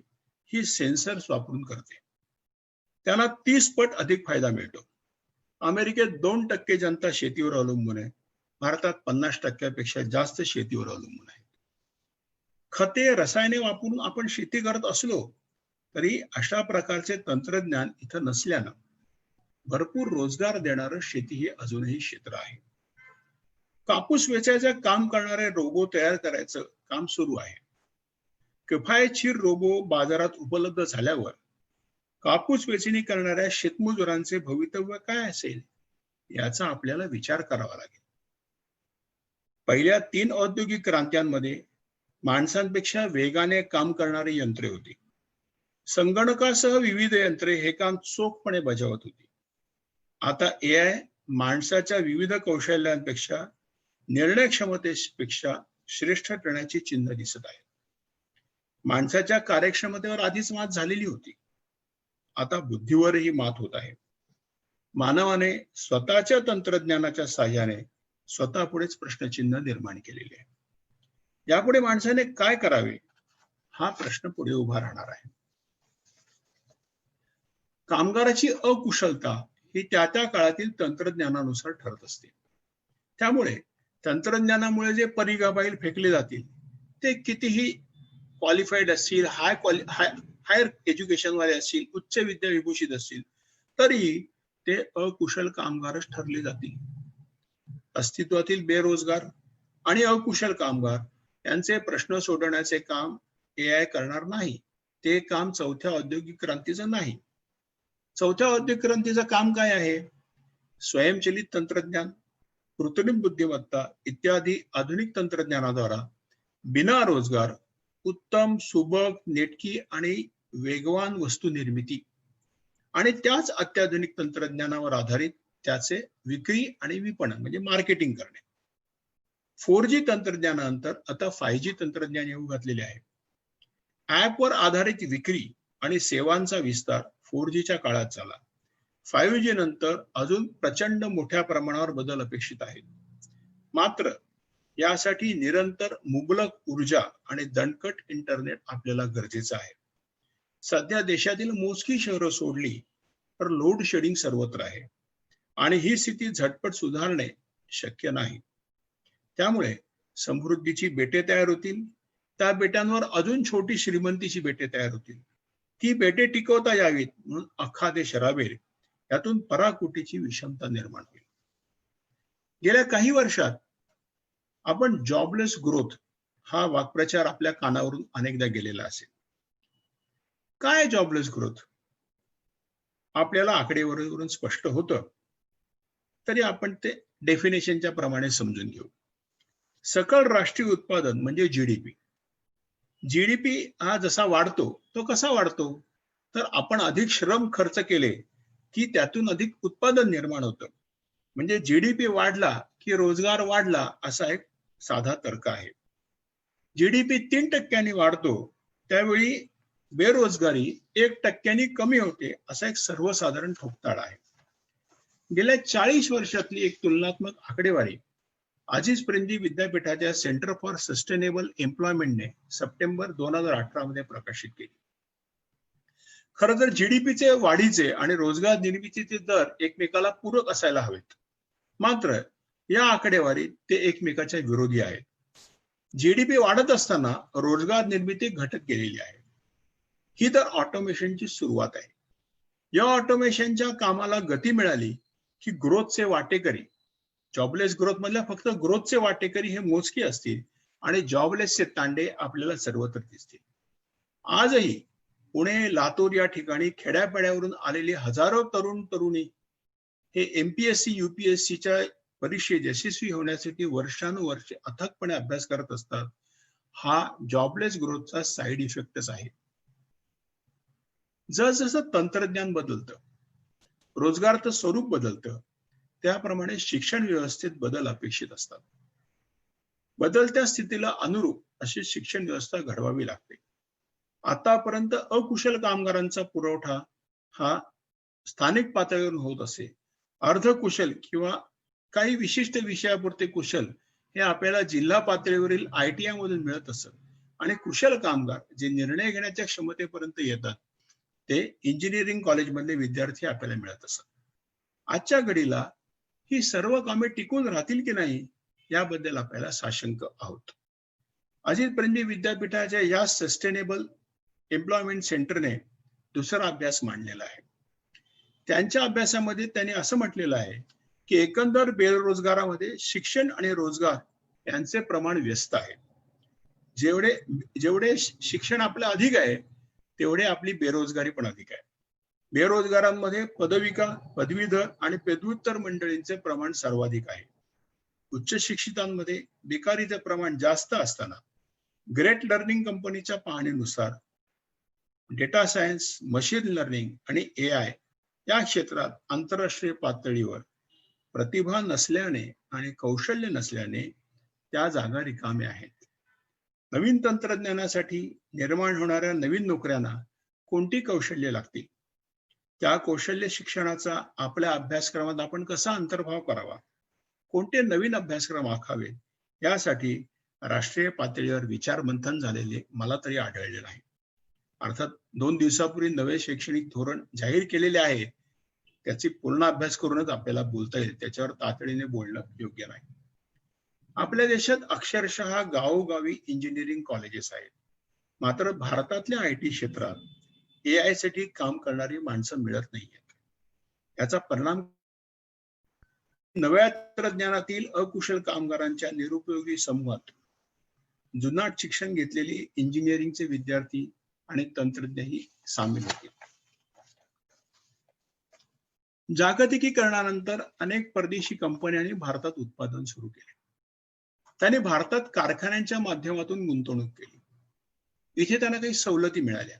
ही सेन्सर्स वापरून करते. त्यांना 30 पट अधिक फायदा मिळतो. अमेरिकेत 2% जनता शेतीवर अवलंबून आहे. भारतात 50%पेक्षा जास्त शेतीवर अवलंबून आहे. खते, रसायने वापरून आपण शेती करत असलो तरी अशा प्रकारचे तंत्रज्ञान इथं नसल्यानं भरपूर रोजगार देणारं शेती हे अजूनही क्षेत्र आहे. कापूस वेचायचं काम करणारे रोबो तयार करायचं काम सुरू आहे. किफायतशीर रोबो बाजारात उपलब्ध झाल्यावर कापूस वेचणी करणाऱ्या शेतमजुरांचे भवितव्य काय असेल याचा आपल्याला विचार करावा लागेल. पहिल्या 3 औद्योगिक क्रांत्यांमध्ये माणसांपेक्षा वेगाने काम करणारी यंत्रे होती. संगणकासह विविध यंत्रे हे काम चोखपणे बजावत होती. आता AI माणसाच्या विविध कौशल्यांपेक्षा निर्णय क्षमतेपेक्षा श्रेष्ठ ठरण्याची चिन्ह दिसत आहे. माणसाच्या कार्यक्षमतेवर आधीच मात झालेली होती, आता बुद्धीवरही मात होत आहे. मानवाने स्वतःच्या तंत्रज्ञानाच्या साहाय्याने स्वतः पुढेच प्रश्नचिन्ह निर्माण केलेले आहे. यापुढे माणसाने काय करावे हा प्रश्न पुढे उभा राहणार आहे. कामगाराची अकुशलता ही त्या त्या काळातील तंत्रज्ञानानुसार ठरत असते. त्यामुळे तंत्रज्ञानामुळे जे परिघाबाहेर फेकले जातील ते कितीही क्वालिफाईड असतील, हायर एज्युकेशन वाले असतील, उच्च विद्या विभूषित असतील, तरी ते अकुशल कामगारच ठरले जातील. अस्तित्वातील बेरोजगार आणि अकुशल कामगार यांचे प्रश्न सोडवण्याचे काम AI करणार नाही. ते काम चौथ्या औद्योगिक क्रांतीचं नाही. चौथ्या औद्योगिक क्रांतीचं काम काय आहे? स्वयंचलित तंत्रज्ञान, कृत्रिम बुद्धिमत्ता इत्यादी आधुनिक तंत्रज्ञानाद्वारा बिना रोजगार उत्तम, सुबक, नेटकी आणि वेगवान वस्तू निर्मिती आणि त्याच अत्याधुनिक तंत्रज्ञानावर आधारित त्याचे विक्री आणि विपणन म्हणजे मार्केटिंग करणे. 4G तंत्रज्ञानानंतर आता 5G तंत्रज्ञान येऊ घातलेले आहे. ऍपवर आधारित विक्री आणि सेवांचा विस्तार 4Gच्या काळात झाला. 5G नंतर अजून प्रचंड मोठ्या प्रमाणावर बदल अपेक्षित आहेत. मात्र यासाठी निरंतर मुबलक ऊर्जा आणि दणकट इंटरनेट आपल्याला गरजेचं आहे. सध्या देशातील मोजकी शहरं सोडली तर लोड शेडिंग सर्वत्र आहे आणि ही स्थिती झटपट सुधारणे शक्य नाही. त्यामुळे समृद्धीची बेटे तयार होतील, त्या बेटांवर अजून छोटी श्रीमंतीची बेटे तयार होतील. ती बेटे टिकवता यावीत म्हणून अख्खा देश राबेल, यातून पराकोटीची विषमता निर्माण होईल. गेल्या काही वर्षात आपण जॉबलेस ग्रोथ हा वाक्प्रचार आपल्या कानावरून अनेकदा गेलेला असेल. काय जॉबलेस ग्रोथ? आपल्याला आकडेवारीवरून स्पष्ट होतं, तरी आपण ते डेफिनेशनच्या प्रमाणे समजून घेऊ. सकल राष्ट्रीय उत्पादन म्हणजे जीडीपी. जीडीपी हा जसा वाढतो तो कसा वाढतो? तर आपण अधिक श्रम खर्च केले की त्यातून अधिक उत्पादन निर्माण होतं. म्हणजे जीडीपी वाढला की रोजगार वाढला असा एक साधा तर्क आहे. जीडीपी 3% वाढतो त्यावेळी बेरोजगारी 1% कमी होते असा एक सर्वसाधारण ठोकताळा आहे. गेल्या 40 वर्षातली एक तुलनात्मक आकडेवारी अजीज प्रेमजी विद्यापीठाच्या सेंटर फॉर सस्टेनेबल एम्प्लॉयमेंटने सप्टेंबर 2018 मध्ये प्रकाशित केली. खरं तर जीडीपीचे वाढीचे आणि रोजगार निर्मितीचे दर एकमेकाला पूरक असायला हवेत. मात्र या आकडेवारीत ते एकमेकाच्या विरोधी आहेत. जीडीपी वाढत असताना रोजगार निर्मिती घटत गेलेली आहे. ही तर ऑटोमेशनची सुरुवात आहे. या ऑटोमेशनच्या कामाला गती मिळाली की ग्रोथचे वाटेकरी, जॉबलेस ग्रोथ मधल्या फक्त ग्रोथचे वाटेकरी हे मोजके असतील आणि जॉबलेसचे तांडे आपल्याला सर्वत्र दिसतील. आजही पुणे, लातूर या ठिकाणी खेड्यापाड्यावरून आलेले हजारो तरुण तरुणी हे MPSC UPSCच्या परीक्षेत यशस्वी होण्यासाठी वर्षानुवर्षे अथकपणे अभ्यास करत असतात. हा जॉबलेस ग्रोथचा साईड इफेक्टच आहे. जसजसं तंत्रज्ञान बदलतं, रोजगाराचं स्वरूप बदलतं, त्याप्रमाणे शिक्षण व्यवस्थेत बदल अपेक्षित असतात. बदलत्या स्थितीला अनुरूप अशी शिक्षण व्यवस्था घडवावी लागते. आतापर्यंत अकुशल कामगारांचा पुरवठा हा स्थानिक पातळीवर होत असे. अर्धकुशल किंवा काही विशिष्ट विषयापुरते कुशल हे आपल्याला जिल्हा पातळीवरील ITI मधून मिळत असत आणि कुशल कामगार जे निर्णय घेण्याच्या क्षमतेपर्यंत येतात ते इंजिनिअरिंग कॉलेजमधले विद्यार्थी आपल्याला मिळत असत. आजच्या घडीला ही सर्व कामे टिकून राहतील की नाही याबद्दल आपल्याला साशंक आहोत. अजित प्रेमजी विद्यापीठाच्या या सस्टेनेबल एम्प्लॉयमेंट सेंटरने दुसरा अभ्यास मांडलेला आहे. त्यांच्या अभ्यासामध्ये त्यांनी असं म्हटलेलं आहे की एकंदर बेरोजगारामध्ये शिक्षण आणि रोजगार यांचे प्रमाण व्यस्त आहे. जेवढे शिक्षण आपलं अधिक आहे तेवढे आपली बेरोजगारी पण अधिक आहे. बेरोजगारांमध्ये पदविका, पदवीधर आणि पदव्युत्तर मंडळींचे प्रमाण सर्वाधिक आहे. उच्च शिक्षितांमध्ये बेकारीचे प्रमाण जास्त असताना ग्रेट लर्निंग कंपनीच्या पाहणीनुसार डेटा सायन्स, मशीन लर्निंग आणि AI या क्षेत्रात आंतरराष्ट्रीय पातळीवर प्रतिभा नसल्याने आणि कौशल्य नसल्याने त्या जागा रिकाम्या आहेत. नवीन तंत्रज्ञानासाठी निर्माण होणाऱ्या नवीन नोकऱ्यांना कोणती कौशल्य लागतील, त्या कौशल्य शिक्षणाचा आपल्या अभ्यासक्रमात आपण कसा अंतर्भाव करावा, कोणते नवीन अभ्यासक्रम आखावेत, यासाठी राष्ट्रीय पातळीवर विचार मंथन झालेले मला तरी आढळले नाही. अर्थात 2 दिवसापूर्वी नवे शैक्षणिक धोरण जाहीर केलेले आहे, त्याची पूर्ण अभ्यास करूनच आपल्याला बोलता येईल, त्याच्यावर तातडीने बोलणं योग्य नाही. आपल्या देशात अक्षरशः गावोगावी इंजिनिअरिंग कॉलेजेस आहेत, मात्र भारतातल्या IT क्षेत्रात AI साठी काम करणारी माणसं मिळत नाहीयेत. याचा परिणाम नव्या तंत्रज्ञानातील अकुशल कामगारांच्या निरुपयोगी समूहात जुनाट शिक्षण घेतलेले इंजिनिअरिंगचे विद्यार्थी आणि तंत्रज्ञही सामील होतील. जागतिकीकरणानंतर अनेक परदेशी कंपन्यांनी भारतात उत्पादन सुरू केले. त्यांनी भारतात कारखान्यांच्या माध्यमातून गुंतवणूक केली. इथे त्यांना काही सवलती मिळाल्या.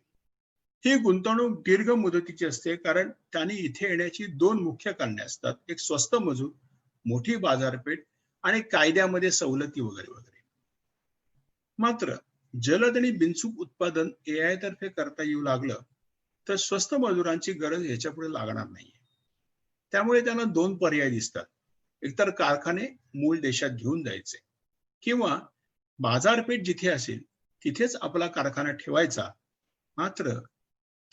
ही गुंतवणूक दीर्घ मुदतीची असते, कारण त्यांनी इथे येण्याची 2 मुख्य कारणे असतात. एक स्वस्त मजूर, मोठी बाजारपेठ आणि कायद्यामध्ये सवलती वगैरे वगैरे. मात्र जलद आणि बिनचूक उत्पादन AI तर्फे करता येऊ लागलं तर स्वस्त मजुरांची गरज ह्याच्यापुढे लागणार नाहीये. त्यामुळे त्यांना 2 पर्याय दिसतात. एकतर कारखाने मूळ देशात घेऊन जायचे किंवा बाजारपेठ जिथे असेल तिथेच आपला कारखाना ठेवायचा, मात्र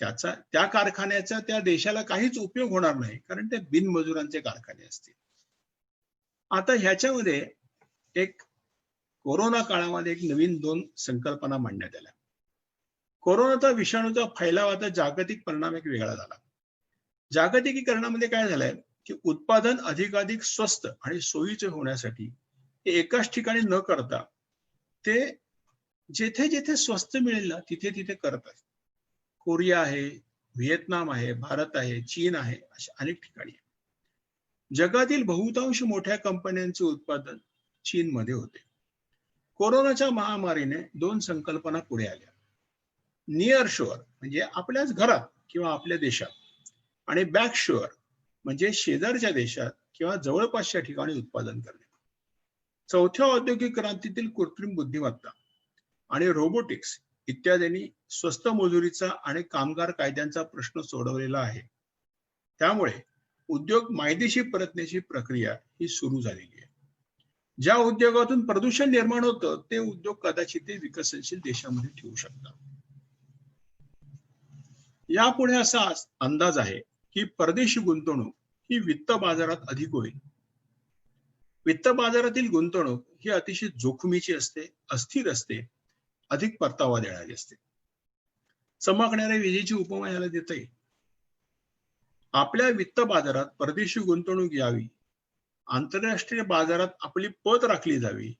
त्या कारखान्याचा त्या देशाला काहीच उपयोग होणार नाही, कारण ते बिनमजुरांचे कारखाने असतील. आता ह्याच्यामध्ये एक कोरोना काळामध्ये एक नवीन 2 संकल्पना मांडण्यात आल्या. कोरोनाचा विषाणूचा फैलावाचा जागतिक परिणाम एक वेगळा झाला. जागतिकीकरणामध्ये काय झालंय की उत्पादन अधिकाधिक स्वस्त आणि सोयीचे होण्यासाठी ते एकाच ठिकाणी न करता ते जेथे जेथे स्वस्त मिळेल ना तिथे तिथे करत आहेत. कोरिया आहे, व्हिएतनाम आहे, भारत आहे, चीन आहे, अशा अनेक ठिकाणी. जगातील बहुतांश मोठ्या कंपन्यांचे उत्पादन चीनमध्ये होते. कोरोनाच्या महामारीने 2 संकल्पना पुढे आल्या. नियर शोअर म्हणजे आपल्याच घरात किंवा आपल्या देशात, आणि बॅक शोअर म्हणजे शेजारच्या देशात किंवा जवळपासच्या ठिकाणी उत्पादन करणे. चौथ्या औद्योगिक क्रांतीतील कृत्रिम बुद्धिमत्ता आणि रोबोटिक्स इत्यादींनी स्वस्त मजुरीचा आणि कामगार कायद्यांचा प्रश्न सोडवलेला आहे. त्यामुळे उद्योग मायदेशी परतण्याची प्रक्रिया ही सुरू झालेली आहे. ज्या उद्योगातून प्रदूषण निर्माण होतं ते उद्योग कदाचित ते विकसनशील देशामध्ये ठेवू शकतात. यापुढे असा अंदाज आहे की परदेशी गुंतवणूक ही वित्त बाजारात अधिक होईल. वित्त बाजारातील गुंतवणूक ही अतिशय जोखमीची असते, अस्थिर असते, अधिक परतावा देणारी असते. चमकणाऱ्या विजेची उपमा याला देता येईल. आपल्या वित्त बाजारात परदेशी गुंतवणूक यावी, आंतरराष्ट्रीय बाजारात आपली पत राखली जावी,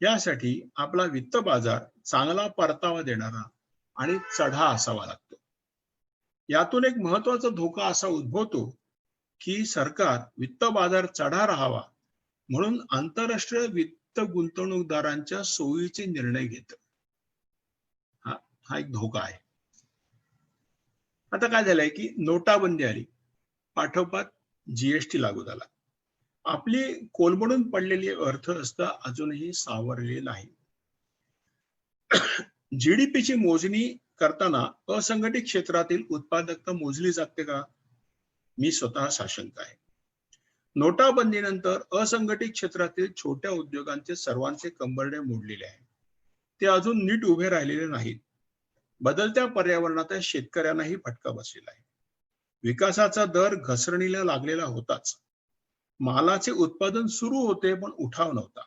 यासाठी आपला वित्त बाजार चांगला परतावा देणारा आणि चढा असावा लागतो. यातून एक महत्वाचा धोका असा उद्भवतो की सरकार वित्त बाजार चढा राहावा म्हणून आंतरराष्ट्रीय वित्त गुंतवणूकदारांच्या सोयीचे निर्णय घेतं. हा एक धोका आहे. आता काय झालंय की नोटाबंदी आली, पाठोपाठ GST लागू झाला. आपली कोलमडून पडलेली अर्थव्यवस्था अजूनही सावरलेली नाही. GDPची मोजणी करताना असंघटित क्षेत्रातील उत्पादकता मोजली जाते का? मी स्वतः साशंक आहे. नोटाबंदीनंतर असंघटित क्षेत्रातील छोट्या उद्योगांचे सर्वांचे कंबरडे मोडलेले आहे. ते अजून नीट उभे राहिलेले नाहीत. बदलत्या पर्यावरणात शेतकऱ्यांनाही फटका बसलेला आहे. विकासाचा दर घसरणीला लागलेला होताच. मालाचे उत्पादन सुरू होते पण उठाव नव्हता.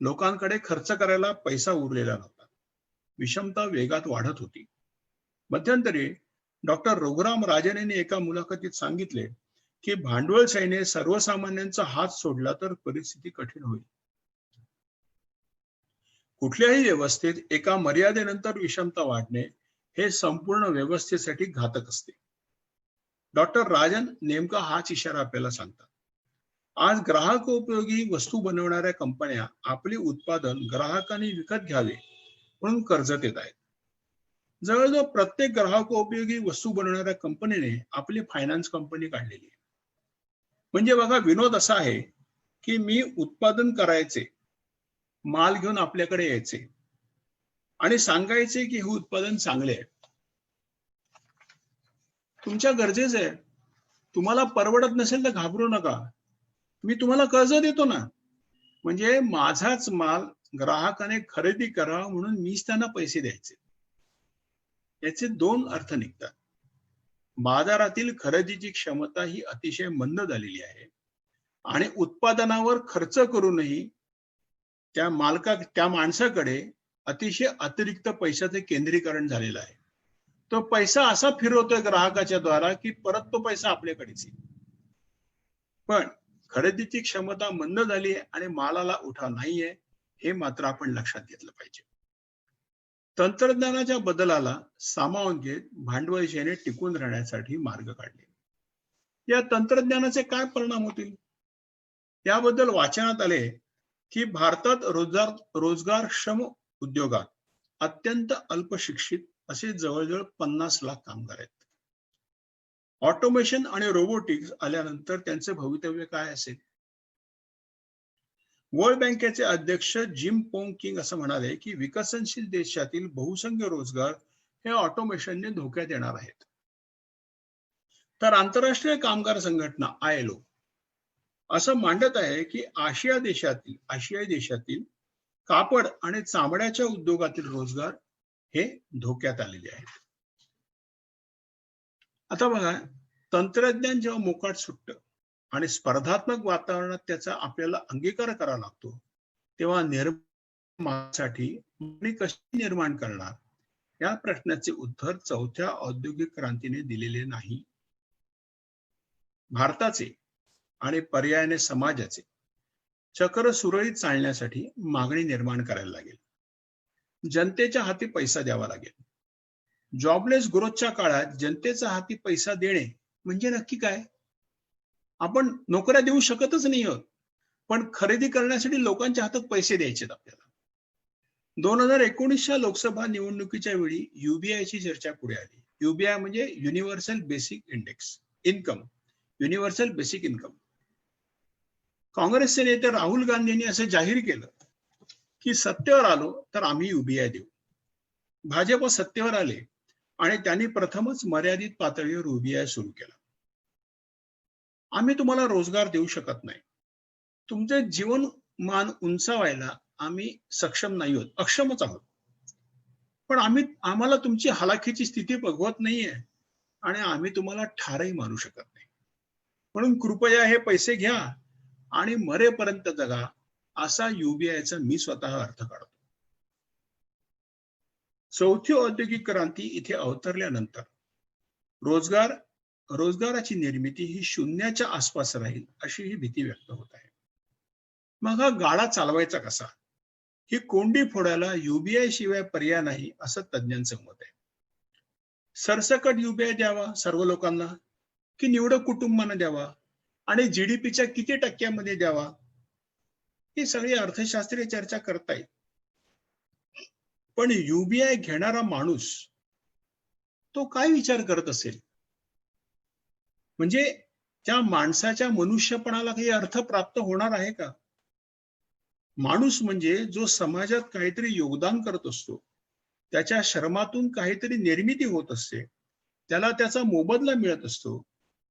लोकांकडे खर्च करायला पैसा उरलेला नव्हता. विषमता वेगात वाढत होती. मध्यंतरी डॉक्टर रघुराम राजन यांनी एका मुलाखतीत सांगितले की भांडवलशाहीने सर्वसामान्यांचा हात सोडला तर परिस्थिती कठीण होईल. कुठल्याही व्यवस्थेत एका मर्यादेनंतर विषमता वाढणे हे संपूर्ण व्यवस्थेसाठी घातक असते. डॉक्टर राजन नेमका हाच इशारा आपल्याला सांगतात. आज ग्राहकोपयोगी वस्तू बनवणाऱ्या कंपन्या आपले उत्पादन ग्राहकांनी विकत घ्यावे म्हणून कर्ज देत आहेत. जवळजवळ प्रत्येक ग्राहकोपयोगी वस्तू बनवणाऱ्या कंपनीने आपली फायनान्स कंपनी काढलेली आहे. म्हणजे बघा, विनोद असा आहे की मी उत्पादन करायचे, माल घेऊन आपल्याकडे यायचे आणि सांगायचे की हे उत्पादन चांगले आहे, तुमच्या गरजेचं आहे, तुम्हाला परवडत नसेल तर घाबरू नका, मी तुम्हाला कर्ज देतो ना. म्हणजे माझाच माल ग्राहकाने खरेदी करा म्हणून मीच त्यांना पैसे द्यायचे. याचे दोन अर्थ निघतात. बाजारातील खरेदीची क्षमता ही अतिशय मंद झालेली आहे आणि उत्पादनावर खर्च करूनही त्या माणसाकडे अतिशय अतिरिक्त पैशाचे केंद्रीकरण झालेलं आहे. तो पैसा असा फिरवतोय ग्राहकाच्या द्वारा की परत तो पैसा आपल्याकडेच येईल. पण खरेदीची क्षमता मंद झाली आहे आणि मालाला उठाव नाहीये, हे मात्र आपण लक्षात घेतलं पाहिजे. तंत्रज्ञानाच्या बदलाला सामावून घेत भांडवलशाहीने टिकून राहण्यासाठी मार्ग काढले. या तंत्रज्ञानाचे काय परिणाम होतील याबद्दल वाचनात आले की भारतात रोजगारक्षम उद्योगात अत्यंत अल्प शिक्षित असे जवळजवळ 50 लाख कामगार आहेत. ऑटोमेशन आणि रोबोटिक्स आल्यानंतर त्यांचे भवितव्य काय असेल? वर्ल्ड बँकेचे अध्यक्ष जिम पोंग किंग असं म्हणाले की विकसनशील देशातील बहुसंख्य रोजगार हे ऑटोमेशनने धोक्यात येणार आहेत. तर आंतरराष्ट्रीय कामगार संघटना ILO असं मांडत आहे की आशियाई देशातील कापड आणि चामड्याच्या उद्योगातील रोजगार हे धोक्यात आलेले आहेत. आता बघा, तंत्रज्ञान जेव्हा मोकाट सुटतं आणि स्पर्धात्मक वातावरणात त्याचा आपल्याला अंगीकार करावा लागतो, तेव्हा निर्माणासाठी कशी निर्माण करणार या प्रश्नाचे उत्तर चौथ्या औद्योगिक क्रांतीने दिलेले नाही. भारताचे आणि पर्यायाने समाजाचे चक्र सुरळीत चालण्यासाठी मागणी निर्माण करायला लागेल. जनतेच्या हाती पैसा द्यावा लागेल. जॉबलेस ग्रोथच्या काळात जनतेच्या हाती पैसा देणे म्हणजे नक्की काय? आपण नोकऱ्या देऊ शकतच नाही आहोत, पण खरेदी करण्यासाठी लोकांच्या हातात पैसे द्यायचे आपल्याला. 2019च्या लोकसभा निवडणुकीच्या वेळी युबीआयची चर्चा पुढे आली. युबीआय म्हणजे universal basic income. Universal basic income. काँग्रेसचे नेते राहुल गांधींनी असं जाहीर केलं की सत्तेवर आलो तर आम्ही युबीआय देऊ. भाजप सत्तेवर आले आणि त्यांनी प्रथमच मर्यादित पातळीवर युबीआय सुरू केला. आम्ही तुम्हाला रोजगार देऊ शकत नाही, तुमचे जीवनमान उंचावायला आम्ही सक्षम नाही आहोत, अक्षमच आहोत, पण आम्हाला तुमची हलाखीची स्थिती बघवत नाहीये आणि आम्ही तुम्हाला ठारही मारू शकत नाही. म्हणून कृपया हे पैसे घ्या आणि मरेपर्यंत जगा, असा युबीआयचा मी स्वतः अर्थ काढतो. चौथी औद्योगिक क्रांती इथे अवतरल्यानंतर रोजगाराची निर्मिती ही शून्याच्या आसपास राहील अशी ही भीती व्यक्त होत आहे. मग हा गाडा चालवायचा कसा? ही कोंडी फोडायला युबीआय शिवाय पर्याय नाही असं तज्ञांचं मत आहे. सरसकट युबीआय द्यावा सर्व लोकांना की निवडक कुटुंबांना द्यावा आणि जीडीपीच्या किती टक्क्यामध्ये द्यावा, ही सगळी अर्थशास्त्रीय चर्चा करतायत. पण युबीआय घेणारा माणूस तो काय विचार करत असेल? म्हणजे त्या माणसाच्या मनुष्यपणाला काही अर्थ प्राप्त होणार आहे का? माणूस म्हणजे जो समाजात काहीतरी योगदान करत असतो, त्याच्या श्रमातून काहीतरी निर्मिती होत असते, त्याला त्याचा मोबदला मिळत असतो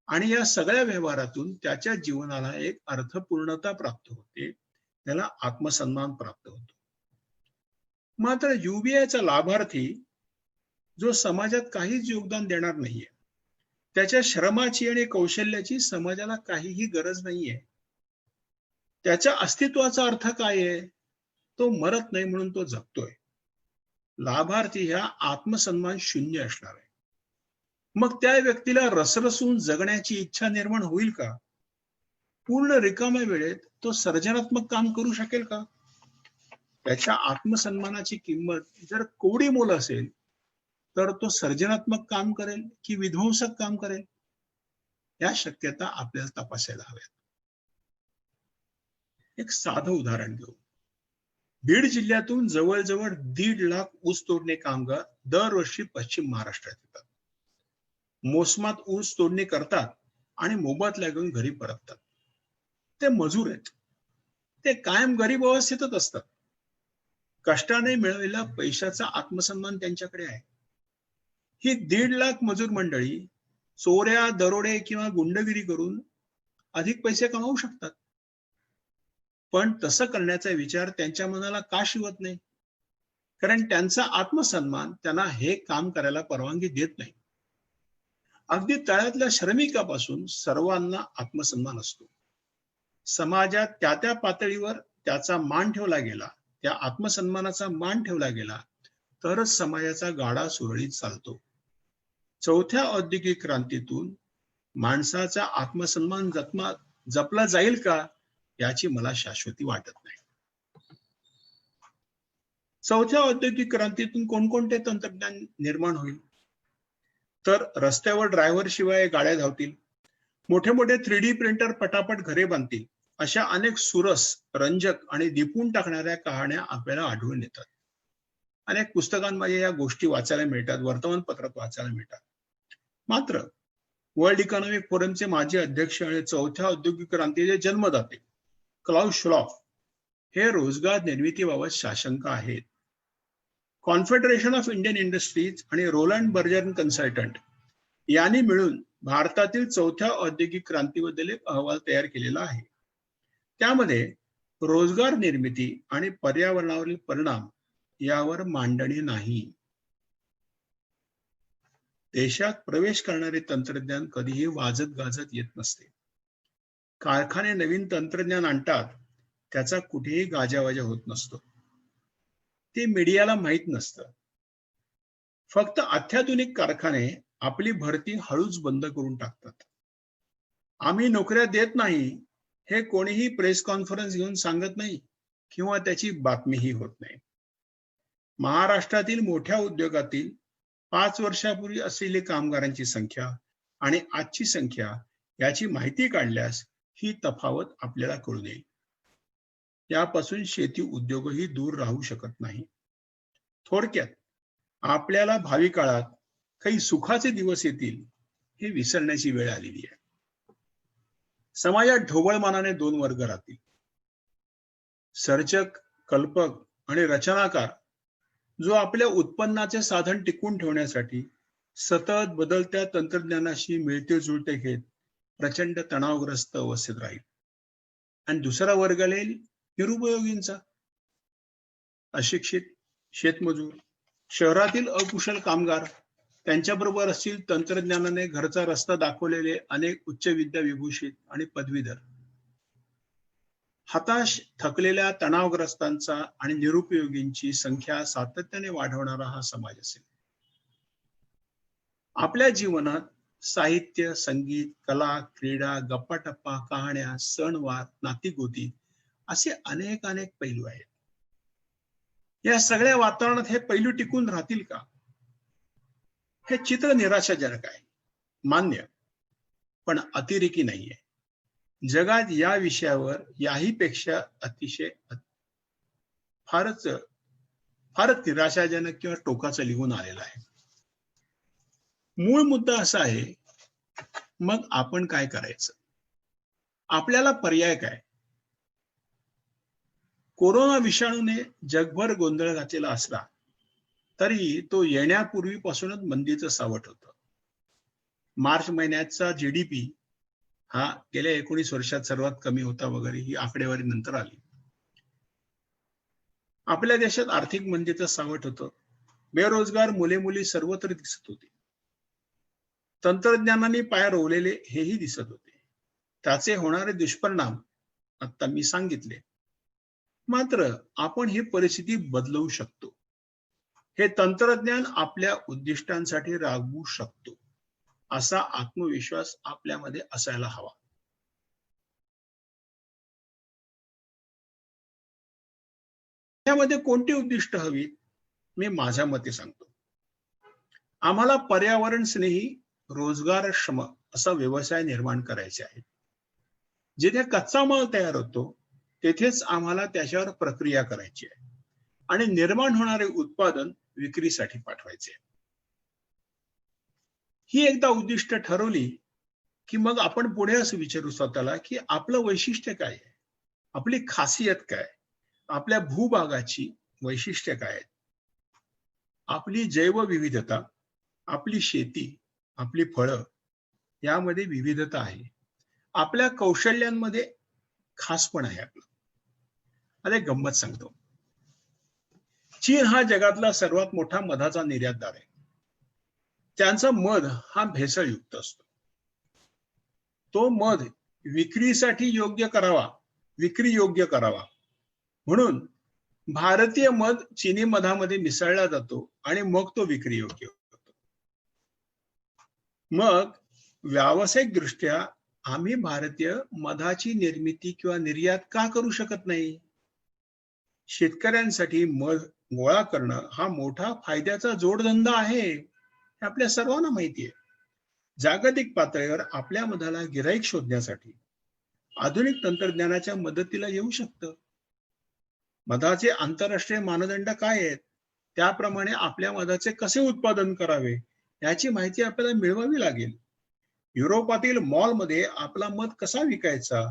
आणि या सगळ्या व्यवहारातून त्याच्या जीवनाला एक अर्थपूर्णता प्राप्त होते, त्याला आत्मसन्मान प्राप्त होतो. मात्र युबीआयचा लाभार्थी जो समाजात काहीच योगदान देणार नाहीये, त्याच्या श्रमाची आणि कौशल्याची समाजाला काहीही गरज नाहीये, त्याच्या अस्तित्वाचा अर्थ काय आहे? तो मरत नाही म्हणून तो जगतोय. लाभार्थी ह्या आत्मसन्मान शून्य असणार आहे. मग त्या व्यक्तीला रसरसून जगण्याची इच्छा निर्माण होईल का? पूर्ण रिकाम्या वेळेत तो सर्जनात्मक काम करू शकेल का? त्याच्या आत्मसन्मानाची किंमत जर कोडी मोल असेल तर तो सर्जनात्मक काम करेल की विध्वंसक काम करेल? या शक्यता आपल्याला तपासायला हव्यात. एक साधं उदाहरण घेऊ. बीड जिल्ह्यातून जवळजवळ 1.5 लाख ऊस तोडणी कामगार दरवर्षी पश्चिम महाराष्ट्रात येतात. मोसमात ऊस तोडणी करतात आणि मोबदला घेऊन घरी परततात. ते मजूर आहेत. ते कायम गरीब अवस्थेतच असतात. कष्टाने मिळवलेला पैशाचा आत्मसन्मान त्यांच्याकडे आहे. ही 1.5 लाख मजूर मंडळी चोऱ्या, दरोडे किंवा गुंडगिरी करून अधिक पैसे कमावू शकतात. पण तसं करण्याचा विचार त्यांच्या मनाला का शिवत नाही? कारण त्यांचा आत्मसन्मान त्यांना हे काम करायला परवानगी देत नाही. अगदी तळ्यातल्या श्रमिकापासून सर्वांना आत्मसन्मान असतो. समाजात त्या त्या पातळीवर त्याचा मान ठेवला गेला, त्या आत्मसन्मानाचा मान ठेवला गेला तरच समाजाचा गाडा सुरळीत चालतो. चौथ्या औद्योगिक क्रांतीतून माणसाचा आत्मसन्मान जपला जाईल का याची मला शाश्वती वाटत नाही. चौथ्या औद्योगिक क्रांतीतून कोणकोणते तंत्रज्ञान निर्माण होईल? तर रस्त्यावर ड्रायव्हर शिवाय गाड्या धावतील, मोठे मोठे 3D प्रिंटर पटापट घरे बांधतील, अशा अनेक सुरस, रंजक आणि दिपून टाकणाऱ्या कहाण्या आपल्याला आढळून येतात. अनेक पुस्तकांमध्ये या गोष्टी वाचायला मिळतात, वर्तमानपत्रात वाचायला मिळतात. मात्र वर्ल्ड इकॉनॉमिक फोरमचे माजी अध्यक्ष आणि चौथ्या औद्योगिक क्रांतीचे जन्मदाते क्लाउस श्वाब हे रोजगार निर्मितीबाबत साशंक आहेत. कॉन्फेडरेशन ऑफ इंडियन इंडस्ट्रीज आणि रोलंड बर्जर कन्सल्टंट यांनी मिळून भारतातील चौथ्या औद्योगिक क्रांतीबद्दल एक अहवाल तयार केलेला आहे. त्यामध्ये रोजगार निर्मिती आणि पर्यावरणावरील परिणाम यावर मांडणी नाही. देशात प्रवेश करणारे तंत्रज्ञान कधीही वाजत गाजत येत नसते. कारखाने नवीन तंत्रज्ञान आणतात, त्याचा कुठेही गाजावाजा होत नसतो. ते मीडियाला माहीत नसतं. फक्त अत्याधुनिक कारखाने आपली भरती हळूच बंद करून टाकतात. आम्ही नोकऱ्या देत नाही हे कोणीही प्रेस कॉन्फरन्स घेऊन सांगत नाही किंवा त्याची बातमीही होत नाही. महाराष्ट्रातील मोठ्या उद्योगातील 5 वर्षापूर्वी असलेली कामगारांची संख्या आणि आजची संख्या याची माहिती काढल्यास ही तफावत आपल्याला कळून येईल. यापासून शेती उद्योगही दूर राहू शकत नाही. थोडक्यात आपल्याला भावी काळात काही सुखाचे दिवस येतील हे विसरण्याची वेळ आलेली आहे. समाजात ढोबळमानाने 2 वर्ग राहतील. सर्जक, कल्पक आणि रचनाकार जो आपल्या उत्पन्नाचे साधन टिकवून ठेवण्यासाठी सतत बदलत्या तंत्रज्ञानाशी मिळते जुळते घेत प्रचंड तणावग्रस्त अवस्थेत राहील. आणि दुसरा वर्ग येईल निरुपयोगींचा. अशिक्षित, शेतमजूर, शहरातील अकुशल कामगार, त्यांच्याबरोबर असतील तंत्रज्ञानाने घरचा रस्ता दाखवलेले अनेक उच्च विद्या विभूषित आणि पदवीधर. हताश, थकलेल्या, तणावग्रस्तांचा आणि निरुपयोगींची संख्या सातत्याने वाढवणारा हा समाज असेल. आपल्या जीवनात साहित्य, संगीत, कला, क्रीडा, गप्पाटप्पा, कहाण्या, सणवार, नातीगोती असे अनेक पैलू आहेत. या सगळ्या वातावरणात हे पैलू टिकून राहतील का? हे चित्र निराशाजनक आहे, मान्य, पण अतिरेकी नाहीये. जगात या विषयावर याही पेक्षा अतिशय फारच निराशाजनक किंवा टोकाचं लिहून आलेलं आहे. मूळ मुद्दा असा आहे, मग आपण काय करायचं? आपल्याला पर्याय काय? कोरोना विषाणूने जगभर गोंधळ घातलेला असला तरी तो येण्यापूर्वीपासूनच मंदीचं सावट होतं. मार्च महिन्याचा GDP हा गेल्या 19 वर्षात सर्वात कमी होता वगैरे ही आकडेवारी नंतर आली. आपल्या देशात आर्थिक मंदीचं सावट होतं. बेरोजगार मुले मुली सर्वत्र दिसत होते. तंत्रज्ञानाने पाय रोवलेले हेही दिसत होते. त्याचे होणारे दुष्परिणाम आता मी सांगितले. मात्र आपण ही परिस्थिती बदलवू शकतो. हे तंत्रज्ञान आपल्या उद्दिष्टांसाठी राबवू शकतो असा आत्मविश्वास आपल्यामध्ये असायला हवा. यामध्ये कोणती उद्दिष्ट हवीत? मी माझ्या मते सांगतो. आम्हाला पर्यावरण स्नेही, रोजगारक्षम असा व्यवसाय निर्माण करायचे आहे. जिथे कच्चा माल तयार होतो तेथेच आम्हाला त्याच्यावर प्रक्रिया करायची आहे. आणि निर्माण होणारे उत्पादन विक्रीसाठी पाठवायचे. ही एकदा उद्दिष्ट ठरवली की मग आपण पुढे असं विचारू स्वतःला की आपलं वैशिष्ट्य काय आहे, आपली खासियत काय, आपल्या भूभागाची वैशिष्ट्य काय आहेत, आपली जैवविविधता, आपली शेती, आपली फळं यामध्ये विविधता आहे, आपल्या कौशल्यांमध्ये खासपण आहे आपलं. आता एक गंमत सांगतो. चीन हा जगातला सर्वात मोठा मधाचा निर्यातदार आहे. त्यांचा मध हा भेसळयुक्त असतो. तो मध विक्री योग्य करावा म्हणून भारतीय मध चिनी मधामध्ये मिसळला जातो आणि मग तो विक्री योग्य होतो. मग व्यावसायिक दृष्ट्या आम्ही भारतीय मधाची निर्मिती किंवा निर्यात का करू शकत नाही? शेतकऱ्यांसाठी मध गोळा करणं हा मोठा फायद्याचा जोडधंदा आहे, हे आपल्या सर्वांना माहिती आहे. जागतिक पातळीवर आपल्या मधाला गिराईक शोधण्यासाठी आधुनिक तंत्रज्ञानाच्या मदतीला येऊ शकतं. मधाचे आंतरराष्ट्रीय मानदंड काय आहेत, त्याप्रमाणे आपल्या मधाचे कसे उत्पादन करावे याची माहिती आपल्याला मिळवावी लागेल. युरोपातील मॉलमध्ये आपला मध कसा विकायचा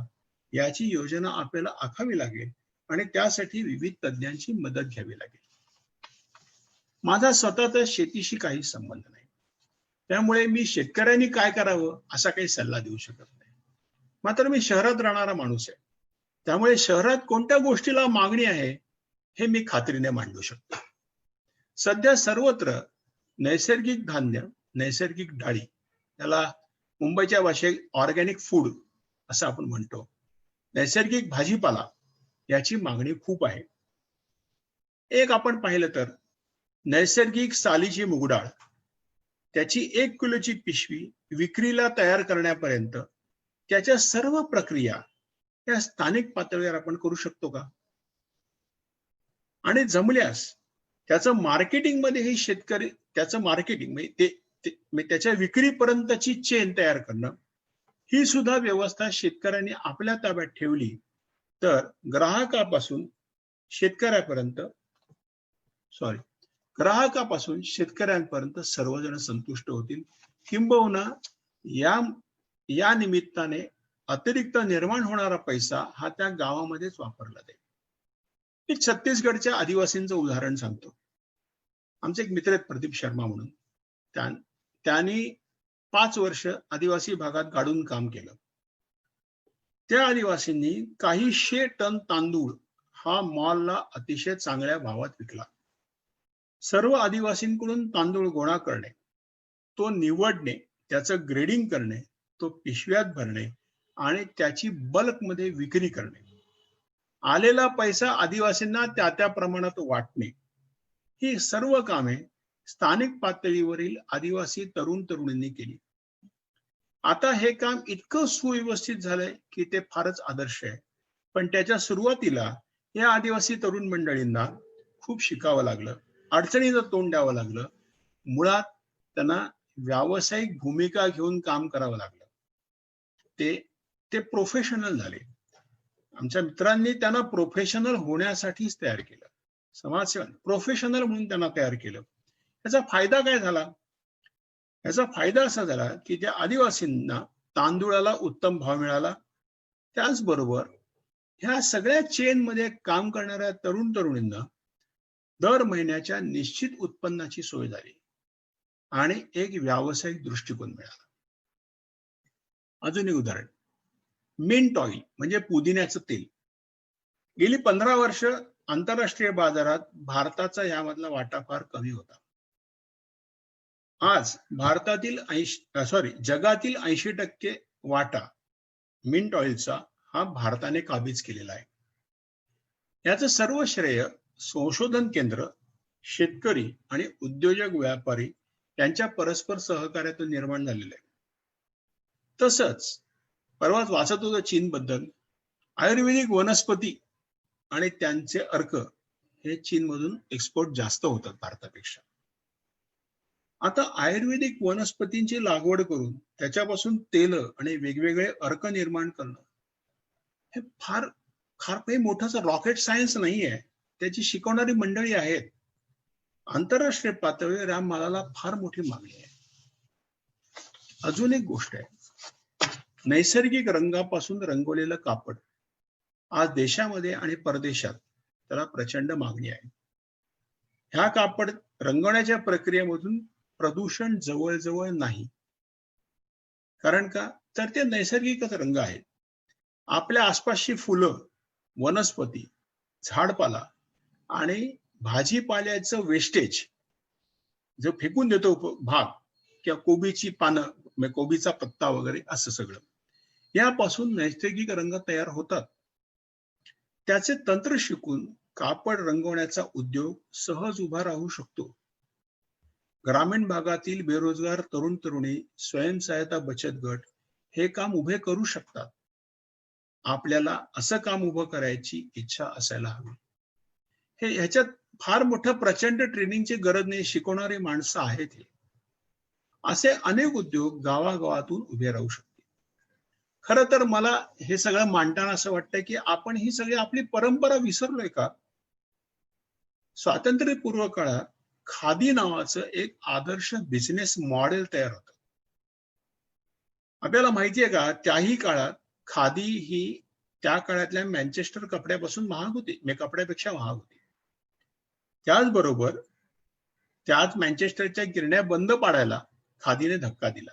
याची योजना आपल्याला आखावी लागेल आणि त्यासाठी विविध तज्ञांची मदत घ्यावी लागेल. माझा स्वतःचा शेतीशी काही संबंध नाही, त्यामुळे मी शेतकऱ्यांनी काय करावं असा काही सल्ला देऊ शकत नाही. मात्र मी शहरात राहणारा माणूस आहे, त्यामुळे शहरात कोणत्या गोष्टीला मागणी आहे हे मी खात्रीने मांडू शकतो. सध्या सर्वत्र नैसर्गिक धान्य, नैसर्गिक डाळी, त्याला मुंबईच्या भाषेत ऑर्गॅनिक फूड असं आपण म्हणतो, नैसर्गिक भाजीपाला याची मागणी खूप आहे. एक आपण पाहिलं तर नैसर्गिक सालीची मुगडाळ, त्याची 1 किलोची पिशवी विक्रीला तयार करण्यापर्यंत त्याच्या सर्व प्रक्रिया या स्थानिक पातळीवर आपण करू शकतो का? आणि जमल्यास त्याचं मार्केटिंग मध्ये हे शेतकरी, त्याचं मार्केटिंग म्हणजे त्याच्या विक्रीपर्यंतची चेन तयार करणं, ही सुद्धा व्यवस्था शेतकऱ्यांनी आपल्या ताब्यात ठेवली तर ग्राहकापासून शेतकऱ्यांपर्यंत सर्वजण संतुष्ट होतील. किंबहुना या निमित्ताने अतिरिक्त निर्माण होणारा पैसा हा त्या गावामध्येच वापरला जाईल. मी छत्तीसगडच्या आदिवासींचं उदाहरण सांगतो. आमचे एक मित्र आहेत प्रदीप शर्मा म्हणून, त्यांनी 5 वर्ष आदिवासी भागात गाडून काम केलं. त्या आदिवासींनी काही 100 टन तांदूळ हा मॉलला अतिशय चांगल्या भावात विकला. सर्व आदिवासींकडून तांदूळ गोळा करणे, तो निवडणे, त्याचं ग्रेडिंग करणे, तो पिशव्यात भरणे आणि त्याची बल्कमध्ये विक्री करणे, आलेला पैसा आदिवासींना त्या प्रमाणात वाटणे, ही सर्व कामे स्थानिक पातळीवरील आदिवासी तरुण तरुणींनी केली. आता हे काम इतकं सुव्यवस्थित झालंय की ते फारच आदर्श आहे. पण त्याच्या सुरुवातीला या आदिवासी तरुण मंडळींना खूप शिकावं लागलं, अडचणीचं तोंड द्यावं लागलं. मुळात त्यांना व्यावसायिक भूमिका घेऊन काम करावं लागलं. ते प्रोफेशनल झाले. आमच्या मित्रांनी त्यांना प्रोफेशनल होण्यासाठीच तयार केलं. समाजसेवा प्रोफेशनल म्हणून त्यांना तयार केलं. याचा फायदा काय झाला? याचा फायदा असा झाला की त्या आदिवासींना तांदूळाला उत्तम भाव मिळाला. त्याचबरोबर ह्या सगळ्या चेन मध्ये काम करणाऱ्या तरुण तरुणींना दर महिन्याच्या निश्चित उत्पन्नाची सोय झाली आणि एक व्यावसायिक दृष्टिकोन मिळाला. अजून एक उदाहरण, मिंट ऑइल म्हणजे पुदिन्याचं तेल. गेली 15 वर्ष आंतरराष्ट्रीय बाजारात भारताचा यामधला वाटा फार कमी होता. आज जगातील 80% वाटा मिंट ऑइलचा हा भारताने काबीज केलेला आहे. याचं सर्व श्रेय संशोधन केंद्र, शेतकरी आणि उद्योजक व्यापारी यांच्या परस्पर सहकार्यातून निर्माण झालेलं आहे. तसंच परवाच वाचत होतं चीनबद्दल. आयुर्वेदिक वनस्पती आणि त्यांचे अर्क हे चीनमधून एक्सपोर्ट जास्त होतात भारतापेक्षा. आता आयुर्वेदिक वनस्पतींची लागवड करून त्याच्यापासून तेल आणि वेगवेगळे अर्क निर्माण करणं हे फार काही मोठाच रॉकेट सायन्स नाही आहे. त्याची शिकवणारी मंडळी आहेत. आंतरराष्ट्रीय पातळीवर या मालाला फार मोठी मागणी आहे. अजून एक गोष्ट आहे, नैसर्गिक रंगापासून रंगवलेलं कापड आज देशामध्ये आणि परदेशात त्याला प्रचंड मागणी आहे. ह्या कापड रंगवण्याच्या प्रक्रियेमधून प्रदूषण जवळजवळ नाही. कारण का, तर ते नैसर्गिकच रंग आहेत. आपल्या आसपासची फुलं, वनस्पती, झाडपाला आणि भाजीपाल्याचं वेस्टेज जो फेकून देतो भाग किंवा कोबीची पानं, कोबीचा पत्ता वगैरे असं सगळं, यापासून नैसर्गिक रंग तयार होतात. त्याचे तंत्र शिकून कापड रंगवण्याचा उद्योग सहज उभा राहू शकतो. ग्रामीण भागातील बेरोजगार तरुण तरुणी स्वयंसहायता बचत गट हे काम उभे करू शकतात. आपल्याला असं काम उभं करायची इच्छा असायला हवी. ह्याच्यात फार मोठं प्रचंड ट्रेनिंगची गरज नाही, शिकवणारी माणसं आहेत. हे असे अनेक उद्योग गावागावातून उभे राहू शकतात. खरं तर मला हे सगळं मांडताना असं वाटतं की आपण ही सगळी आपली परंपरा विसरलोय का? स्वातंत्र्यपूर्व काळात खादी नावाचं एक आदर्श बिझनेस मॉडेल तयार होतं. आपल्याला माहितीये का, त्याही काळात खादी ही त्या काळातल्या मँचेस्टर कपड्यापासून महाग होती, कपड्यापेक्षा महाग होती. त्याचबरोबर त्याच मँचेस्टरच्या गिरण्या बंद पाडायला खादीने धक्का दिला.